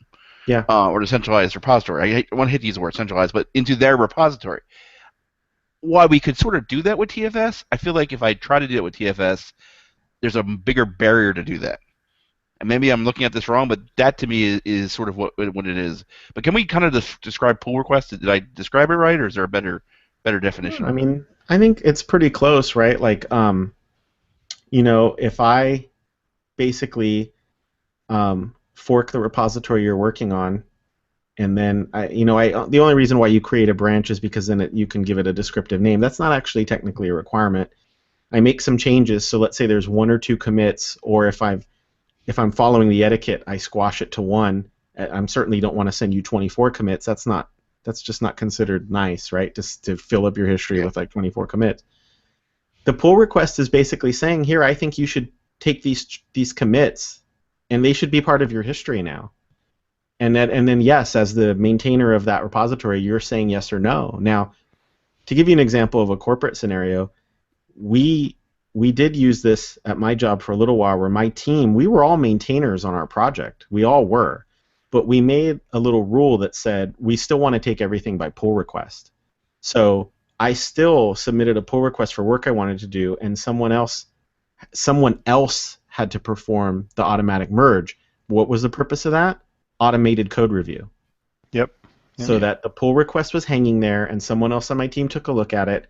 Yeah. Or the centralized repository. I want to hate to use the word centralized, but into their repository. While we could sort of do that with TFS, I feel like if I try to do it with TFS, there's a bigger barrier to do that. And maybe I'm looking at this wrong, but that to me is sort of what it is. But can we kind of describe pull requests? Did I describe it right, or is there a better definition? I mean, I think it's pretty close, right? Like, if I basically fork the repository you're working on, and then the only reason why you create a branch is because then you can give it a descriptive name. That's not actually technically a requirement. I make some changes, so let's say there's one or two commits, or if I'm following the etiquette, I squash it to one. I certainly don't want to send you 24 commits. That's just not considered nice, right? Just to fill up your history with like 24 commits. The pull request is basically saying, here, I think you should take these commits, and they should be part of your history now. And then yes, as the maintainer of that repository, you're saying yes or no. Now, to give you an example of a corporate scenario, we did use this at my job for a little while, where my team, we were all maintainers on our project. We all were. But we made a little rule that said we still want to take everything by pull request. So I still submitted a pull request for work I wanted to do, and someone else had to perform the automatic merge. What was the purpose of that? Automated code review. Yep. So that the pull request was hanging there, and someone else on my team took a look at it.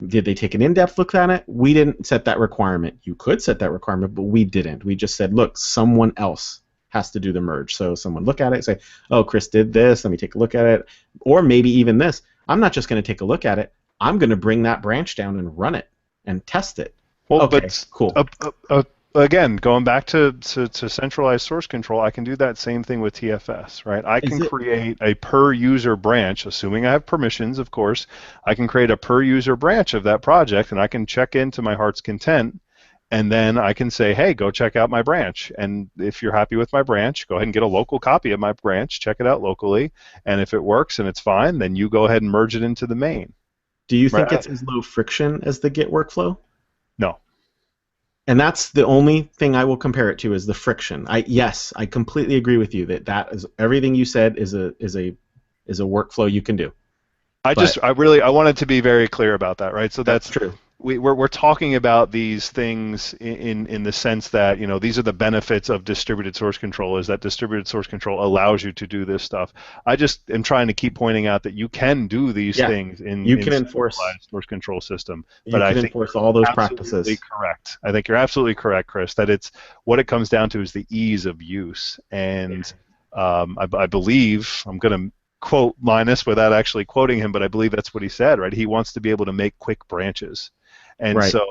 Did they take an in-depth look at it? We didn't set that requirement. You could set that requirement, but we didn't. We just said, look, someone else has to do the merge. So someone look at it and say, oh, Chris did this. Let me take a look at it. Or maybe even this. I'm not just going to take a look at it. I'm going to bring that branch down and run it and test it. Well, okay, but cool. Again, going back to centralized source control, I can do that same thing with TFS, right? I can create a per user branch, assuming I have permissions, of course. I can create a per user branch of that project, and I can check into my heart's content, and then I can say, hey, go check out my branch. And if you're happy with my branch, go ahead and get a local copy of my branch, check it out locally, and if it works and it's fine, then you go ahead and merge it into the main. Do you think it's as low friction as the Git workflow? No. And that's the only thing I will compare it to is the friction. Yes, I completely agree with you that is everything you said is a workflow you can do. I wanted to be very clear about that, right? So that's true. We're talking about these things in the sense that, you know, these are the benefits of distributed source control, is that distributed source control allows you to do this stuff. I just am trying to keep pointing out that you can do these things in centralized source control system. But I think enforce all those absolutely practices. Correct. I think you're absolutely correct, Chris, that it's what it comes down to is the ease of use. And I believe, I'm going to quote Linus without actually quoting him, but I believe that's what he said, right? He wants to be able to make quick branches. And so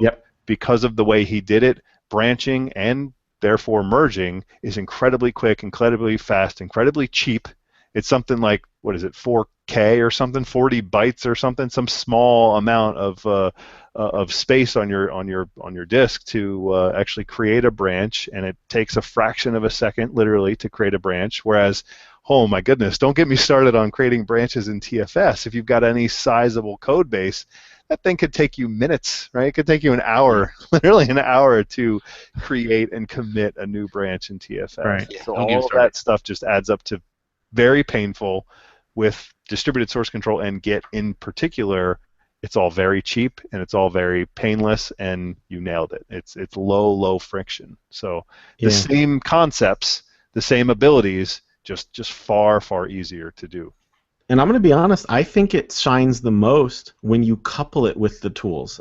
because of the way he did it, branching and therefore merging is incredibly quick, incredibly fast, incredibly cheap. It's something like, what is it, 4K or something, 40 bytes or something, some small amount of space on your disk to actually create a branch, and it takes a fraction of a second, literally, to create a branch. Whereas, oh my goodness, don't get me started on creating branches in TFS. If you've got any sizable code base, that thing could take you minutes, right? It could take you an hour, literally an hour, to create and commit a new branch in TFS. Right. Yeah, so all of that stuff just adds up to very painful. With distributed source control and Git in particular, it's all very cheap and it's all very painless, and you nailed it. It's low friction. So the same concepts, the same abilities, just far easier to do. And I'm going to be honest, I think it shines the most when you couple it with the tools.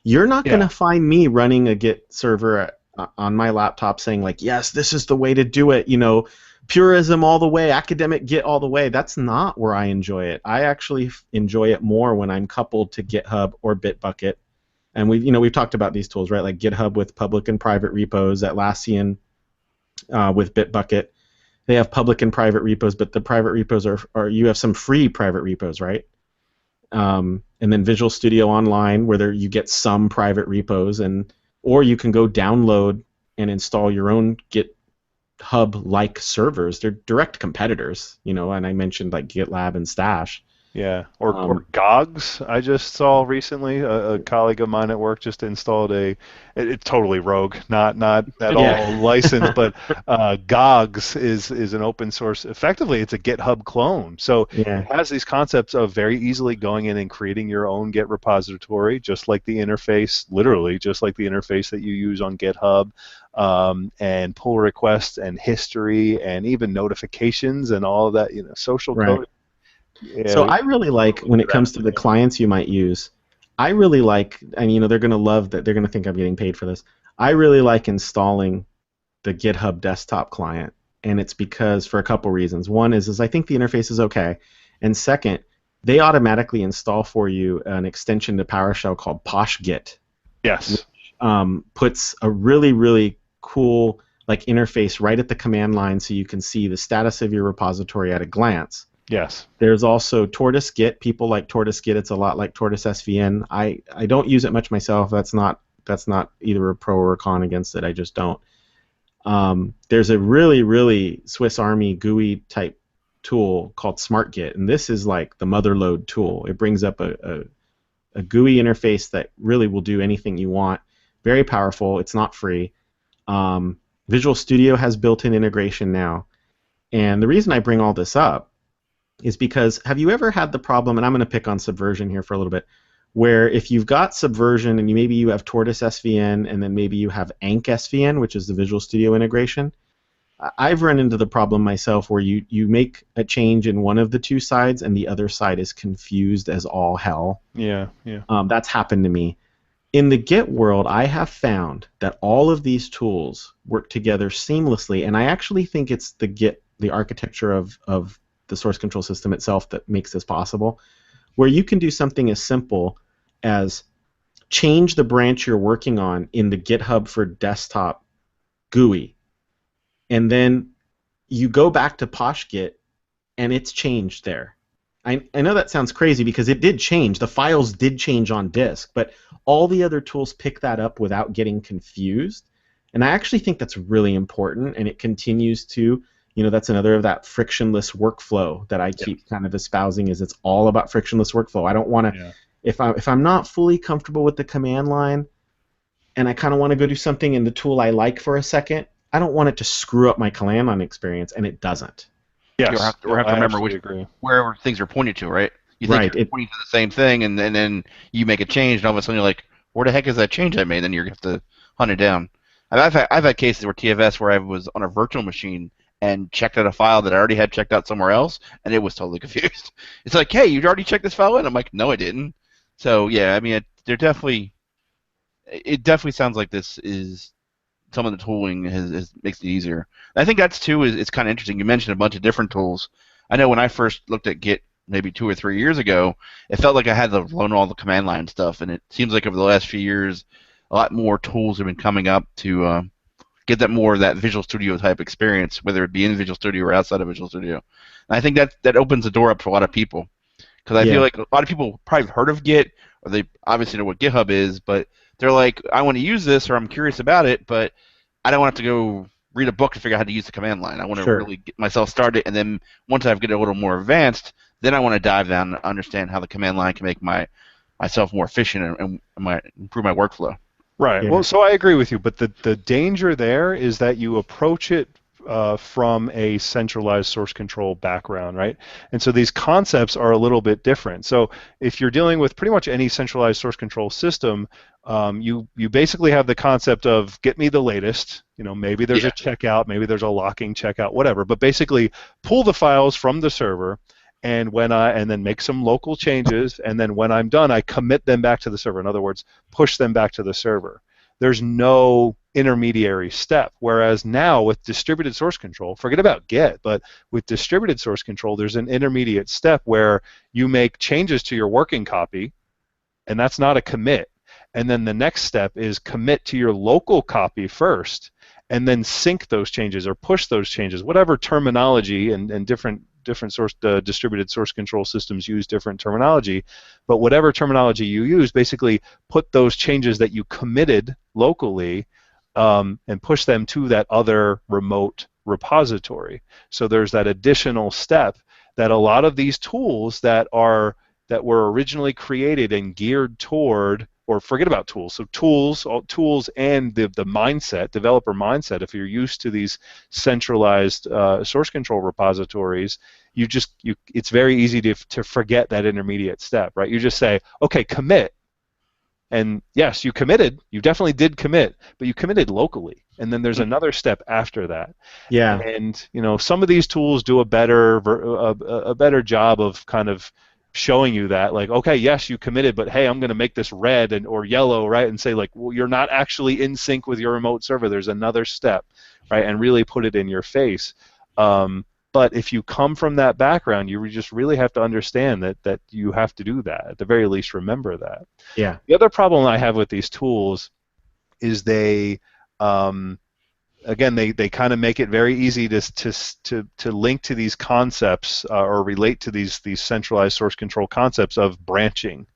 You're not going to find me running a Git server on my laptop saying like, yes, this is the way to do it, you know, purism all the way, academic Git all the way. That's not where I enjoy it. I actually enjoy it more when I'm coupled to GitHub or Bitbucket. And we've talked about these tools, right? Like GitHub with public and private repos, Atlassian with Bitbucket. They have public and private repos, but the private repos are you have some free private repos, right? And then Visual Studio Online, where you get some private repos, or you can go download and install your own GitHub-like servers. They're direct competitors, you know. And I mentioned like GitLab and Stash. Yeah, or Gogs. I just saw recently a colleague of mine at work just installed it's totally rogue, not at all licensed, but Gogs is an open source. Effectively, it's a GitHub clone. So it has these concepts of very easily going in and creating your own Git repository, just like the interface, literally just like the interface that you use on GitHub, and pull requests and history and even notifications and all of that, you know, social code. Yeah, so I really like, when it comes to the clients you might use, I really like, and you know, they're going to love that, they're going to think I'm getting paid for this. I really like installing the GitHub desktop client, and it's because, for a couple reasons. One is I think the interface is okay, and second, they automatically install for you an extension to PowerShell called PoshGit. Yes. Which puts a really cool like interface right at the command line, so you can see the status of your repository at a glance. Yes. There's also Tortoise Git. People like Tortoise Git. It's a lot like Tortoise SVN. I don't use it much myself. That's not either a pro or a con against it. I just don't. There's a really Swiss Army GUI type tool called SmartGit, and this is like the motherlode tool. It brings up a GUI interface that really will do anything you want. Very powerful. It's not free. Visual Studio has built-in integration now. And the reason I bring all this up is because, have you ever had the problem, and I'm going to pick on Subversion here for a little bit, where if you've got Subversion and maybe you have Tortoise SVN and then maybe you have Ank SVN, which is the Visual Studio integration, I've run into the problem myself where you make a change in one of the two sides and the other side is confused as all hell. Yeah. That's happened to me. In the Git world, I have found that all of these tools work together seamlessly, and I actually think it's the architecture of the source control system itself that makes this possible, where you can do something as simple as change the branch you're working on in the GitHub for desktop GUI, and then you go back to PoshGit and it's changed there. I know that sounds crazy because it did change. The files did change on disk, but all the other tools pick that up without getting confused. And I actually think that's really important, and it continues to, you know, that's another of that frictionless workflow that I keep kind of espousing, is it's all about frictionless workflow. I don't want to, if I'm not fully comfortable with the command line, and I kind of want to go do something in the tool I like for a second, I don't want it to screw up my command line experience, and it doesn't. Yes, Or have to I remember absolutely agree. wherever things are pointed to, right? You think Right. you're pointing to the same thing, and then you make a change, and all of a sudden you're like, where the heck is that change I made? Then you have to hunt it down. I've had cases where TFS where I was on a virtual machine and checked out a file that I already had checked out somewhere else, and it was totally confused. It's like, hey, you already checked this file in? I'm like, no, I didn't. So yeah, I mean, it definitely sounds like this is some of the tooling makes it easier. And I think that's too is it's kind of interesting. You mentioned a bunch of different tools. I know when I first looked at Git maybe 2 or 3 years ago, it felt like I had to learn all the command line stuff, and it seems like over the last few years, a lot more tools have been coming up to get that more of that Visual Studio type experience, whether it be in Visual Studio or outside of Visual Studio. And I think that opens the door up for a lot of people because I feel Yeah. like a lot of people probably heard of Git or they obviously know what GitHub is, but they're like, I want to use this or I'm curious about it, but I don't want to go read a book to figure out how to use the command line. I want to Sure. really get myself started, and then once I get a little more advanced, then I want to dive down and understand how the command line can make myself more efficient and improve my workflow. Right. Yeah. Well, so I agree with you, but the danger there is that you approach it from a centralized source control background, right? And so these concepts are a little bit different. So if you're dealing with pretty much any centralized source control system, you basically have the concept of get me the latest. You know, maybe there's a checkout, maybe there's a locking checkout, whatever. But basically, pull the files from the server. And then make some local changes, and then when I'm done, I commit them back to the server. In other words, push them back to the server. There's no intermediary step. Whereas now with distributed source control, forget about Git, but with distributed source control, there's an intermediate step where you make changes to your working copy, and that's not a commit. And then the next step is commit to your local copy first, and then sync those changes or push those changes, whatever terminology and different distributed source control systems use different terminology, but whatever terminology you use, basically put those changes that you committed locally and push them to that other remote repository. So there's that additional step that a lot of these tools that were originally created and geared toward, or forget about tools. So tools and the mindset, developer mindset, if you're used to these centralized source control repositories, it's very easy to forget that intermediate step, right? You just say, okay, commit. And yes, you committed. You definitely did commit, but you committed locally. And then there's another step after that. Yeah. And some of these tools do a better job of kind of showing you that, like, okay, yes, you committed, but hey, I'm going to make this red or yellow, right? And say, like, well, you're not actually in sync with your remote server. There's another step, right? And really put it in your face. But if you come from that background, you just really have to understand that you have to do that. At the very least, remember that. Yeah. The other problem I have with these tools is they kind of make it very easy to link to these concepts or relate to these centralized source control concepts of branching,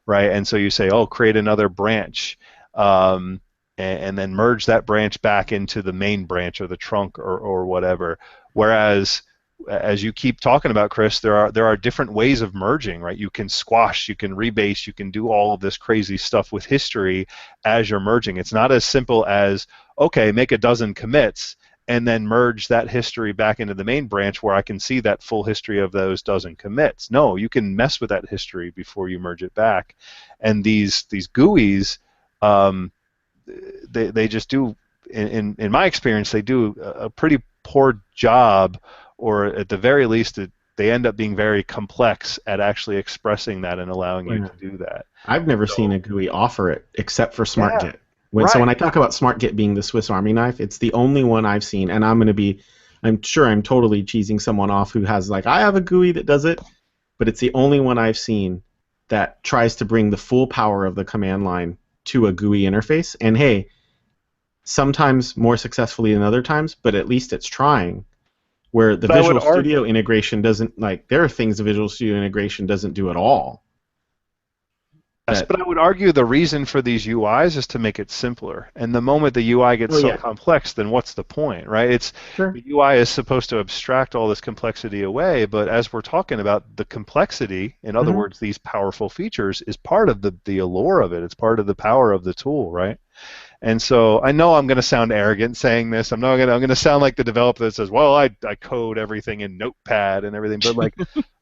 right? And so you say, oh, create another branch, and then merge that branch back into the main branch or the trunk or whatever. Whereas, as you keep talking about, Chris, there are different ways of merging, right? You can squash, you can rebase, you can do all of this crazy stuff with history as you're merging. It's not as simple as, okay, make a dozen commits and then merge that history back into the main branch where I can see that full history of those dozen commits. No, you can mess with that history before you merge it back. And these GUIs, they just do, in my experience, they do a pretty poor job, or at the very least, they end up being very complex at actually expressing that and allowing you to do that. I've never seen a GUI offer it except for SmartGit. Yeah, So when I talk about SmartGit being the Swiss Army knife, it's the only one I've seen, and I'm sure I'm totally cheesing someone off who has, like, I have a GUI that does it, but it's the only one I've seen that tries to bring the full power of the command line to a GUI interface. And hey, sometimes more successfully than other times, but at least it's trying. Where the Visual Studio integration doesn't, like, there are things the Visual Studio integration doesn't do at all. Yes, but I would argue the reason for these UIs is to make it simpler. And the moment the UI gets complex, then what's the point, right? The UI is supposed to abstract all this complexity away, but as we're talking about, the complexity, in other words, these powerful features, is part of the allure of it. It's part of the power of the tool, right? And so I know I'm going to sound arrogant saying this. I'm going to sound like the developer that says, well, I code everything in Notepad and everything, but like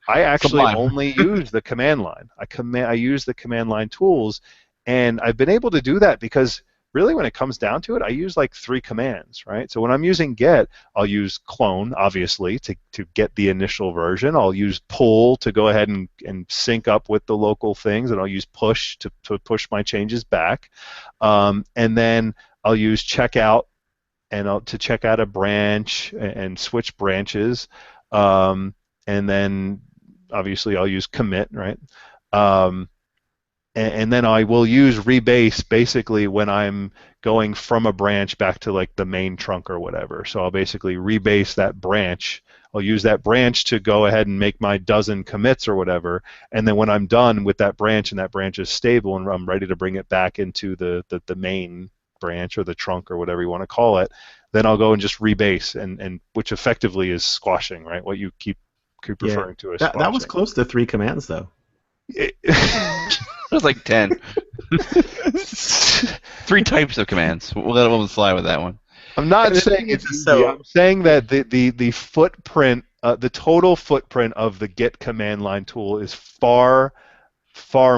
I actually Sublime. only use the command line. I use the command line tools, and I've been able to do that because really when it comes down to it, I use like 3 commands, right? So when I'm using get, I'll use clone, obviously, to get the initial version. I'll use pull to go ahead and sync up with the local things, and I'll use push to push my changes back. And then I'll use checkout to check out a branch and switch branches. And then obviously I'll use commit, right? And then I will use rebase basically when I'm going from a branch back to like the main trunk or whatever. So I'll basically rebase that branch. I'll use that branch to go ahead and make my dozen commits or whatever. And then when I'm done with that branch and that branch is stable and I'm ready to bring it back into the main branch or the trunk or whatever you want to call it, then I'll go and just rebase, and which effectively is squashing, right? What you keep referring to as squashing. That was close to 3 commands, though. It was like 10. 3 types of commands. We'll let them slide with that one. I'm not saying it's easy. I'm saying that the footprint, the total footprint of the Git command line tool is far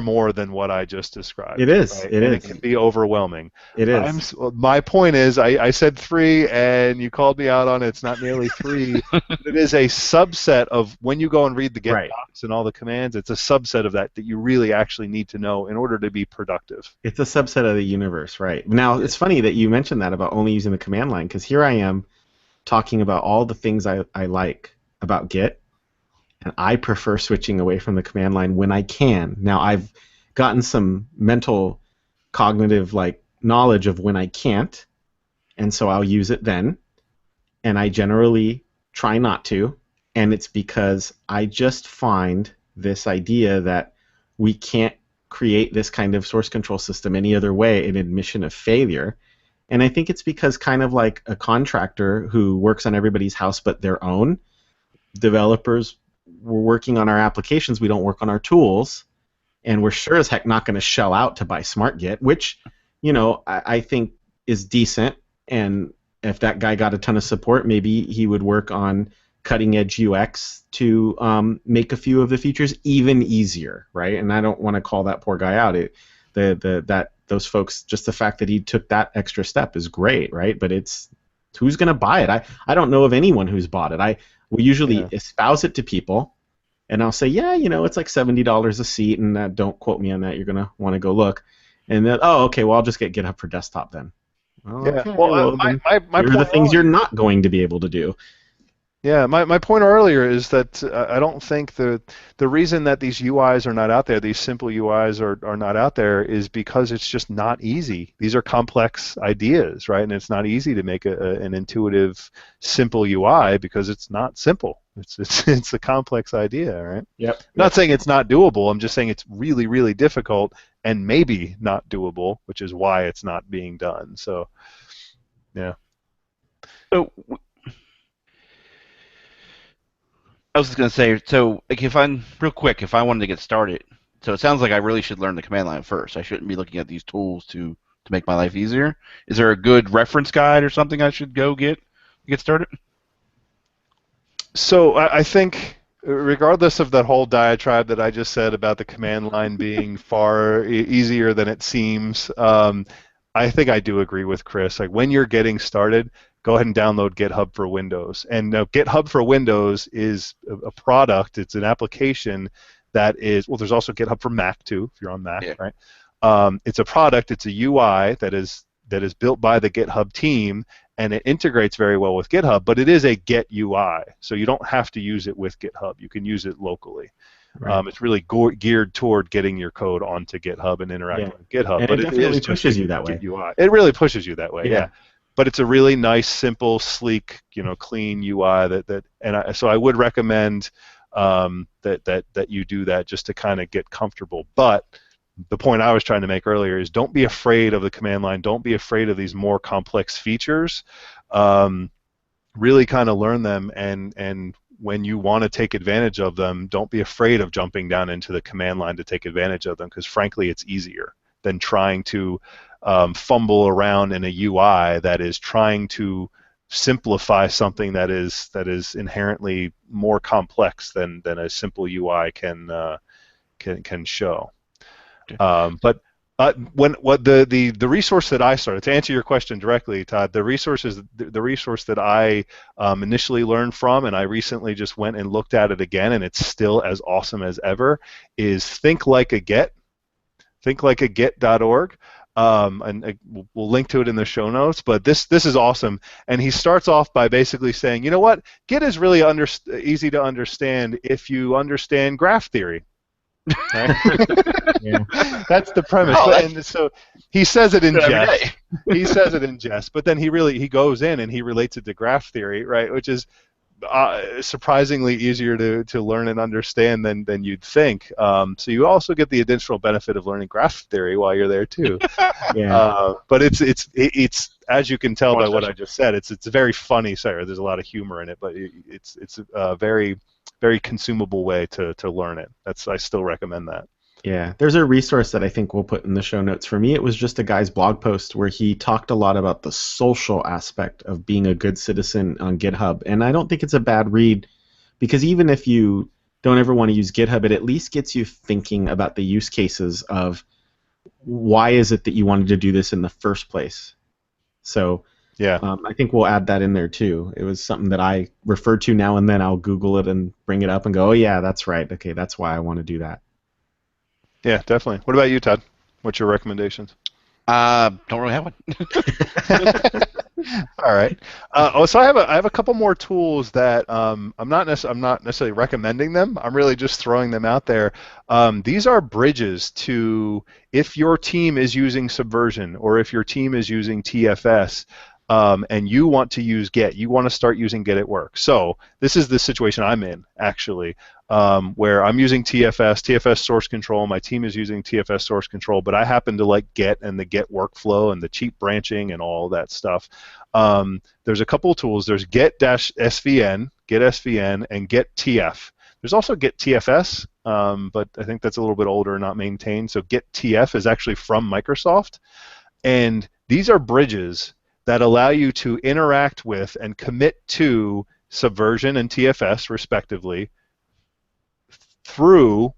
more than what I just described. It is. Right? It and is. It can be overwhelming. It is. My point is, I said 3, and you called me out on it. It's not nearly 3. It is a subset of when you go and read the Git docs and all the commands. It's a subset of that you really actually need to know in order to be productive. It's a subset of the universe, right? Now, it's funny that you mentioned that about only using the command line, because here I am talking about all the things I like about Git. And I prefer switching away from the command line when I can. Now, I've gotten some mental, cognitive knowledge of when I can't, and so I'll use it then. And I generally try not to, and it's because I just find this idea that we can't create this kind of source control system any other way, an admission of failure. And I think it's because kind of like a contractor who works on everybody's house but their own, developers, we're working on our applications, we don't work on our tools, and we're sure as heck not going to shell out to buy SmartGit, which, I think is decent, and if that guy got a ton of support, maybe he would work on cutting-edge UX to make a few of the features even easier, right? And I don't want to call that poor guy out. Those folks, just the fact that he took that extra step is great, right? But it's who's going to buy it? I don't know of anyone who's bought it. We usually espouse it to people, and I'll say, yeah, it's like $70 a seat, and don't quote me on that. You're going to want to go look. And then, oh, okay, well, I'll just get GitHub for desktop then. Well, yeah. okay, Well, my here are the things you're not going to be able to do. Yeah, my point earlier is that I don't think the reason that these UIs are not out there, these simple UIs are not out there, is because it's just not easy. These are complex ideas, right? And it's not easy to make an intuitive, simple UI because it's not simple. It's a complex idea, right? Yep. I'm not saying it's not doable. I'm just saying it's really, really difficult and maybe not doable, which is why it's not being done. So, yeah. So, I was just going to say, so if I wanted to get started, so it sounds like I really should learn the command line first. I shouldn't be looking at these tools to make my life easier. Is there a good reference guide or something I should go get to get started? So I think, regardless of that whole diatribe that I just said about the command line being far easier than it seems, I think I do agree with Chris. Like, when you're getting started, go ahead and download GitHub for Windows. And GitHub for Windows is a product. It's an application that is, well, there's also GitHub for Mac too, if you're on Mac, right? It's a product. It's a UI that is built by the GitHub team, and it integrates very well with GitHub, but it is a Git UI, so you don't have to use it with GitHub. You can use it locally. Right. It's really geared toward getting your code onto GitHub and interacting with GitHub. And but it definitely pushes you that way. UI. It really pushes you that way, yeah. But it's a really nice, simple, sleek, clean UI so I would recommend that you do that just to kind of get comfortable. But the point I was trying to make earlier is don't be afraid of the command line. Don't be afraid of these more complex features. Really kind of learn them, and when you want to take advantage of them, don't be afraid of jumping down into the command line to take advantage of them, because frankly, it's easier than trying to fumble around in a UI that is trying to simplify something that is inherently more complex than a simple UI can show. But what the resource that I started, to answer your question directly, Todd, the resource that I initially learned from, and I recently just went and looked at it again, and it's still as awesome as ever, is thinklikeagit.org. And we'll link to it in the show notes, but this is awesome. And he starts off by basically saying, you know what, Git is really easy to understand if you understand graph theory. Right? Yeah. That's the premise. And so he says it in jest. He says it in jest, but then he goes in and he relates it to graph theory, right? Which is surprisingly easier to learn and understand than you'd think. So you also get the additional benefit of learning graph theory while you're there too. Yeah. But it's as you can tell by what I just said, it's a very funny. Sorry, there's a lot of humor in it, but it's a very consumable way to learn it. I still recommend that. Yeah, there's a resource that I think we'll put in the show notes. For me, it was just a guy's blog post where he talked a lot about the social aspect of being a good citizen on GitHub. And I don't think it's a bad read, because even if you don't ever want to use GitHub, it at least gets you thinking about the use cases of why is it that you wanted to do this in the first place. So yeah, I think we'll add that in there too. It was something that I refer to now and then. I'll Google it and bring it up and go, oh yeah, that's right. Okay, that's why I want to do that. Yeah, definitely. What about you, Todd? What's your recommendations? Don't really have one. All right. So I have a couple more tools that I'm not necessarily recommending them. I'm really just throwing them out there. These are bridges to if your team is using Subversion or if your team is using TFS. And you want to use Git, you want to start using Git at work. So this is the situation I'm in, actually, where I'm using TFS source control. My team is using TFS source control, but I happen to like Git and the Git workflow and the cheap branching and all that stuff. There's a couple of tools. There's Git-SVN, and Git TF. There's also Git TFS, but I think that's a little bit older and not maintained. So Git TF is actually from Microsoft, and these are bridges that allow you to interact with and commit to Subversion and TFS, respectively, through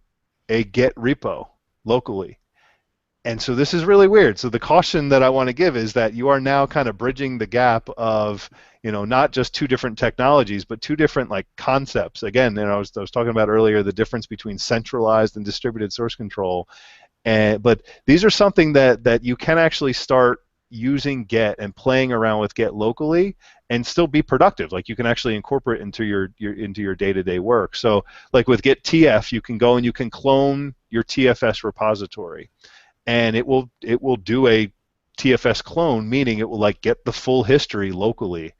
a Git repo locally. And so this is really weird. So the caution that I want to give is that you are now kind of bridging the gap of, not just two different technologies, but two different concepts. Again, I was talking about earlier the difference between centralized and distributed source control. But these are something that you can actually start using Git and playing around with Git locally and still be productive. You can actually incorporate into your day-to-day work. So with Git TF, you can go and you can clone your TFS repository, and it will do a TFS clone, meaning it will get the full history locally.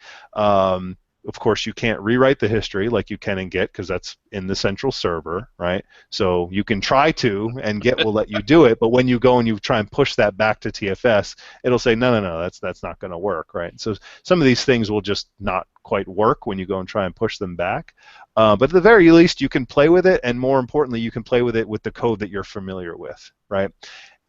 Of course, you can't rewrite the history like you can in Git because that's in the central server, right? So you can try to, and Git will let you do it, but when you go and you try and push that back to TFS, it'll say, no, that's not going to work, right? So some of these things will just not quite work when you go and try and push them back. But at the very least, you can play with it, and more importantly, you can play with it with the code that you're familiar with, right?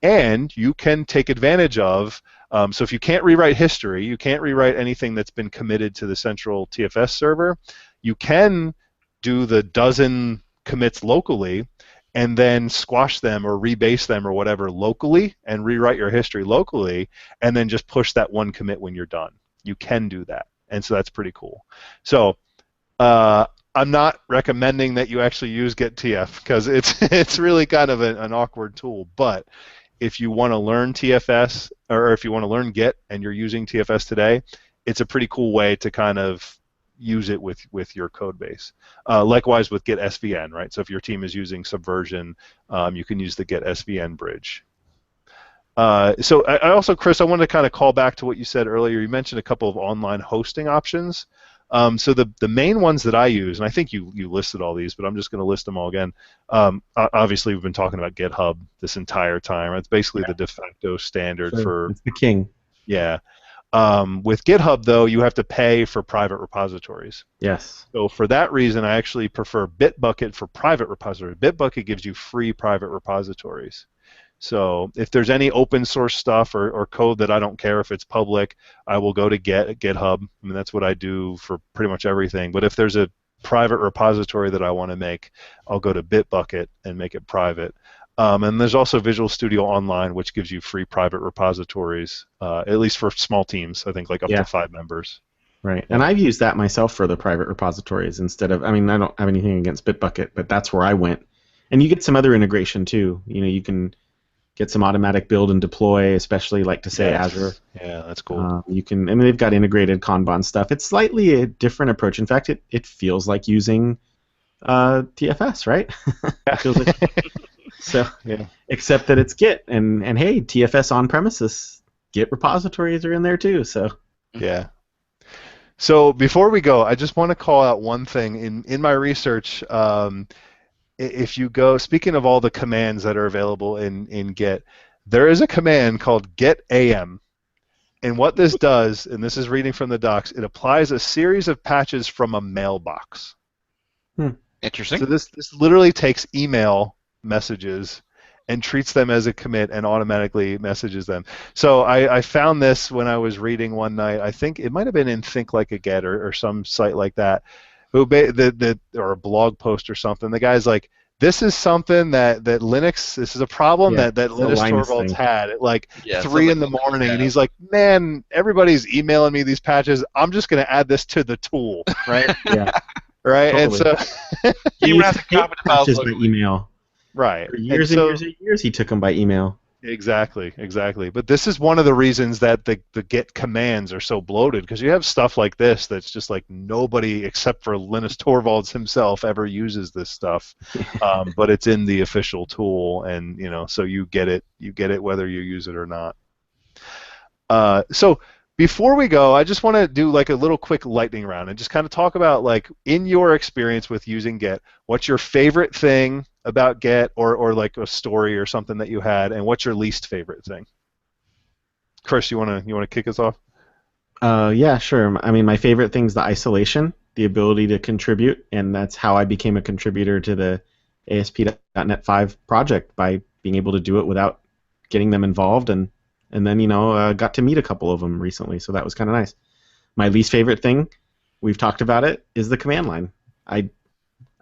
And you can take advantage of, so if you can't rewrite history, you can't rewrite anything that's been committed to the central TFS server, you can do the dozen commits locally and then squash them or rebase them or whatever locally and rewrite your history locally and then just push that one commit when you're done. You can do that, and so that's pretty cool. So I'm not recommending that you actually use Git TF because it's really kind of an awkward tool, but if you want to learn TFS, or if you want to learn Git and you're using TFS today, it's a pretty cool way to kind of use it with your code base. Likewise with Git SVN, right? So if your team is using Subversion, you can use the Git SVN bridge. So I also, Chris, I wanted to kind of call back to what you said earlier. You mentioned a couple of online hosting options. So the main ones that I use, and I think you listed all these, but I'm just going to list them all again. Obviously, we've been talking about GitHub this entire time. It's basically the de facto standard for... It's the king. Yeah. With GitHub, though, you have to pay for private repositories. Yes. So for that reason, I actually prefer Bitbucket for private repositories. Bitbucket gives you free private repositories. So if there's any open source stuff or code that I don't care if it's public, I will go to GitHub. I mean, that's what I do for pretty much everything. But if there's a private repository that I want to make, I'll go to Bitbucket and make it private. And there's also Visual Studio Online, which gives you free private repositories, at least for small teams, I think like up to 5 members. Right. And I've used that myself for the private repositories instead of, I mean, I don't have anything against Bitbucket, but that's where I went. And you get some other integration too. You know, you can get some automatic build and deploy, especially like to say Azure. Yeah, that's cool. You can, I mean, they've got integrated Kanban stuff. It's slightly a different approach. In fact, it feels like using TFS, right? It feels like, so, except that it's Git, and hey, TFS on premises, Git repositories are in there too. So yeah. So before we go, I just want to call out one thing in my research. If you go, speaking of all the commands that are available in Git, there is a command called get am. And what this does, and this is reading from the docs, it applies a series of patches from a mailbox. Interesting. So this literally takes email messages and treats them as a commit and automatically messages them. So I found this when I was reading one night. I think it might have been in Think Like a Get or some site like that, or a blog post or something. The guy's like, this is something that Linux, this is a problem that Linus Torvalds had at like 3 in the morning. And he's like, man, everybody's emailing me these patches. I'm just going to add this to the tool, right? Right? Totally. And so he used to take patches by email. Right. For years and years and years, he took them by email. Exactly. But this is one of the reasons that the Git commands are so bloated, because you have stuff like this that's just like nobody except for Linus Torvalds himself ever uses this stuff, but it's in the official tool, and so you get it whether you use it or not. So before we go, I just want to do like a little quick lightning round and just kind of talk about, like, in your experience with using Git, what's your favorite thing about Git, or like a story or something that you had, and what's your least favorite thing? Chris, you want to kick us off? Yeah, sure. I mean, my favorite thing is the isolation, the ability to contribute, and that's how I became a contributor to the ASP.NET 5 project, by being able to do it without getting them involved, and then got to meet a couple of them recently, so that was kind of nice. My least favorite thing, we've talked about it, is the command line.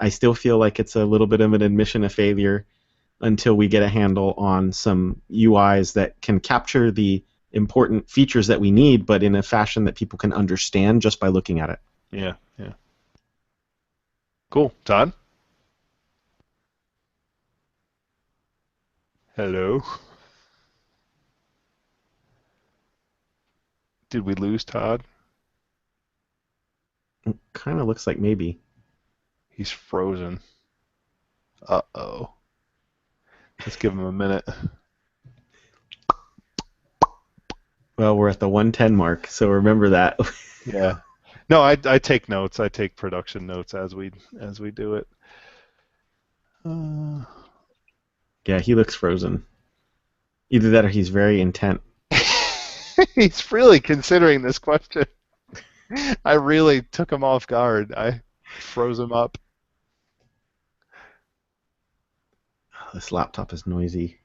I still feel like it's a little bit of an admission of failure until we get a handle on some UIs that can capture the important features that we need, but in a fashion that people can understand just by looking at it. Yeah. Cool. Todd? Hello? Did we lose Todd? It kind of looks like maybe. He's frozen. Uh-oh. Let's give him a minute. Well, we're at the 110 mark, so remember that. Yeah. No, I take notes. I take production notes as we do it. Yeah, he looks frozen. Either that or he's very intent. He's really considering this question. I really took him off guard. I froze him up. This laptop is noisy.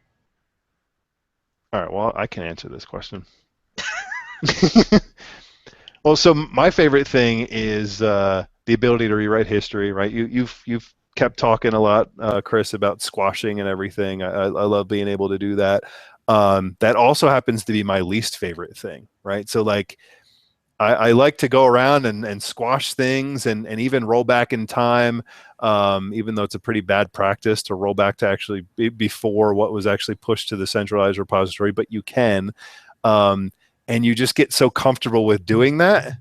All right, well, I can answer this question. Well, so my favorite thing is the ability to rewrite history, right? You've kept talking a lot, Chris, about squashing and everything. I love being able to do that. That also happens to be my least favorite thing, right? So, like, I like to go around and squash things and even roll back in time, even though it's a pretty bad practice to roll back to actually before what was actually pushed to the centralized repository, but you can. And you just get so comfortable with doing that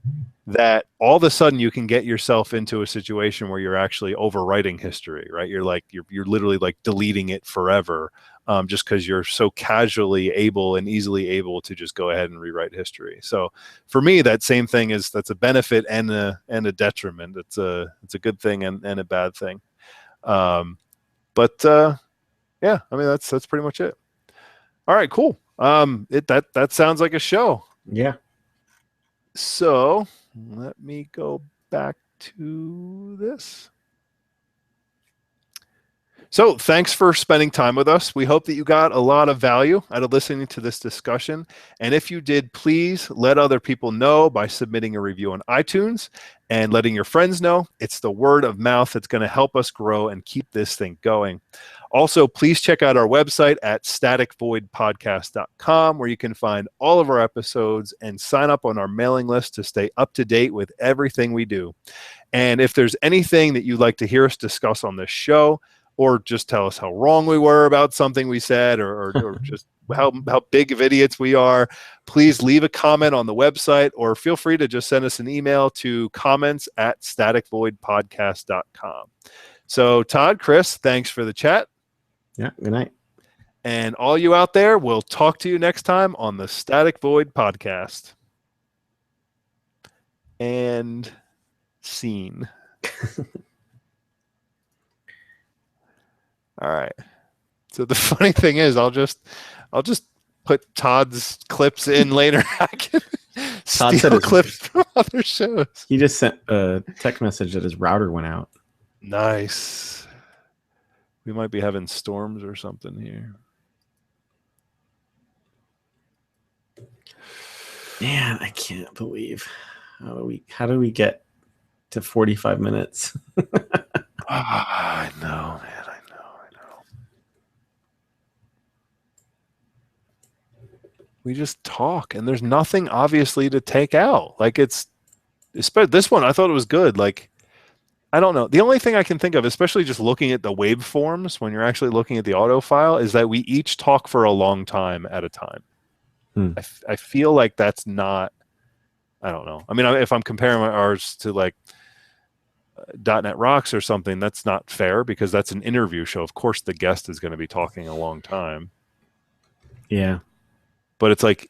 all of a sudden you can get yourself into a situation where you're actually overwriting history, right? You're literally like deleting it forever, just because you're so casually able and easily able to just go ahead and rewrite history. So for me, that same thing that's a benefit and a detriment. It's a good thing and a bad thing. Yeah, I mean that's pretty much it. All right, cool. That sounds like a show. Yeah. So let me go back to this. So thanks for spending time with us. We hope that you got a lot of value out of listening to this discussion. And if you did, please let other people know by submitting a review on iTunes and letting your friends know. It's the word of mouth that's going to help us grow and keep this thing going. Also, please check out our website at staticvoidpodcast.com, where you can find all of our episodes and sign up on our mailing list to stay up to date with everything we do. And if there's anything that you'd like to hear us discuss on this show, or just tell us how wrong we were about something we said, or just how big of idiots we are, please leave a comment on the website, or feel free to just send us an email to comments@staticvoidpodcast.com. So Todd, Chris, thanks for the chat. Yeah, good night. And all you out there, we'll talk to you next time on the Static Void Podcast. And scene. All right. So the funny thing is, I'll just put Todd's clips in later. I can Todd said steal clips from other shows. He just sent a text message that his router went out. Nice. We might be having storms or something here. Man, I can't believe how do we get to 45 minutes? I know, man. I know. We just talk, and there's nothing obviously to take out. Like this one, I thought it was good. Like, I don't know. The only thing I can think of, especially just looking at the waveforms when you're actually looking at the audio file, is that we each talk for a long time at a time. I feel like that's not, I don't know. I mean, if I'm comparing ours to like .NET Rocks or something, that's not fair because that's an interview show. Of course, the guest is going to be talking a long time. Yeah. But it's like,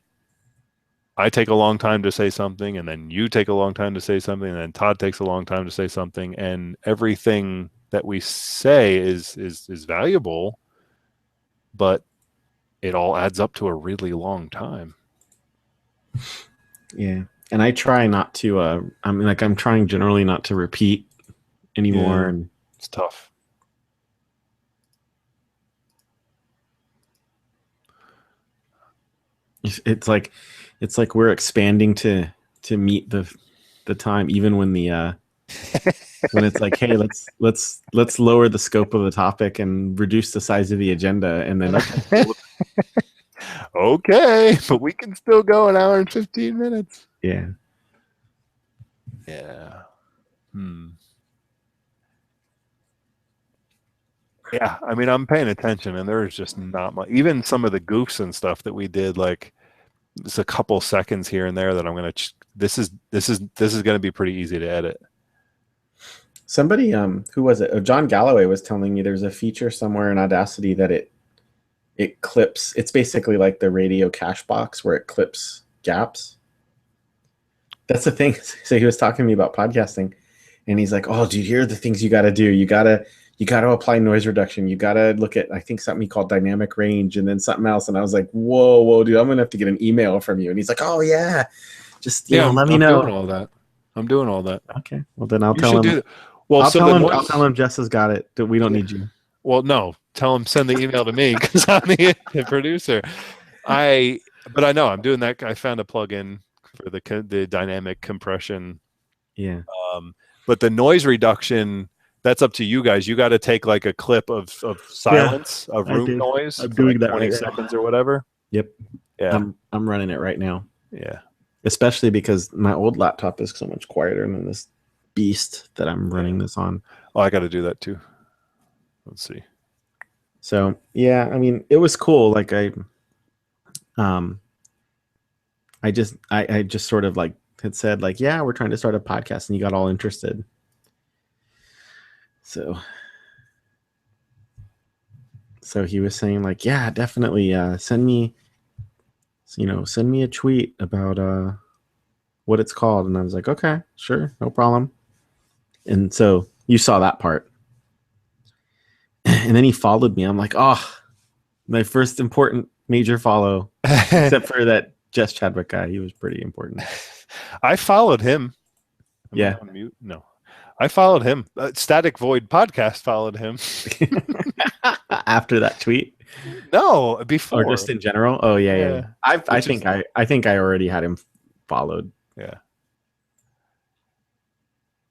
I take a long time to say something, and then you take a long time to say something, and then Todd takes a long time to say something, and everything that we say is valuable, but it all adds up to a really long time. Yeah. And I try not to I'm trying generally not to repeat anymore. Yeah, and it's tough. It's like we're expanding to meet the time, even when the when it's like, hey, let's lower the scope of the topic and reduce the size of the agenda, and then okay, but we can still go an hour and 15 minutes. Yeah. Yeah, I mean, I'm paying attention, and there's just not much. Even some of the goofs and stuff that we did, like just a couple seconds here and there that I'm gonna. This is gonna be pretty easy to edit. Somebody, who was it? Oh, John Galloway was telling me there's a feature somewhere in Audacity that it clips. It's basically like the radio cache box where it clips gaps. That's the thing. So he was talking to me about podcasting, and he's like, "Oh, dude, here are the things you got to do. You gotta apply noise reduction. You gotta look at, I think, something he called dynamic range, and then something else." And I was like, "Whoa, dude, I'm gonna have to get an email from you." And he's like, "Oh yeah, just let me know." I'm doing all that. Okay, well then I'll tell him. I'll tell him Jess has got it. We don't need you. Well, no, tell him send the email to me because I'm the producer. But I know I'm doing that. I found a plugin for the dynamic compression. Yeah. But the noise reduction, that's up to you guys. You got to take like a clip of silence, of room noise. I'm doing that 20 right seconds or whatever. Yep. Yeah. I'm running it right now. Yeah. Especially because my old laptop is so much quieter than this beast that I'm running this on. Oh, I got to do that too. Let's see. So yeah, I mean, it was cool. Like I just sort of like had said like, yeah, we're trying to start a podcast, and you got all interested. So he was saying like, yeah, definitely send me a tweet about what it's called. And I was like, okay, sure, no problem. And so you saw that part. And then he followed me. I'm like, oh, my first important major follow, except for that Jess Chadwick guy. He was pretty important. I followed him. Yeah. On mute? No. I followed him. Static Void Podcast followed him. After that tweet? No, before. Or just in general? Oh yeah, yeah. Yeah. I think I already had him followed. Yeah.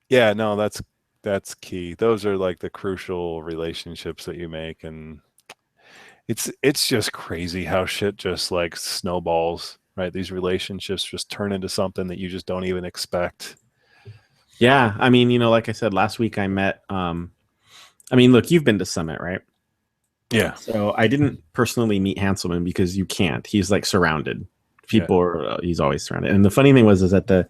Yeah, no, that's key. Those are like the crucial relationships that you make, and it's just crazy how shit just like snowballs, right? These relationships just turn into something that you just don't even expect. Yeah, I mean, like I said last week, I met. I mean, look, you've been to Summit, right? Yeah. So I didn't personally meet Hanselman because you can't. He's like surrounded. People are. He's always surrounded. And the funny thing was, is at the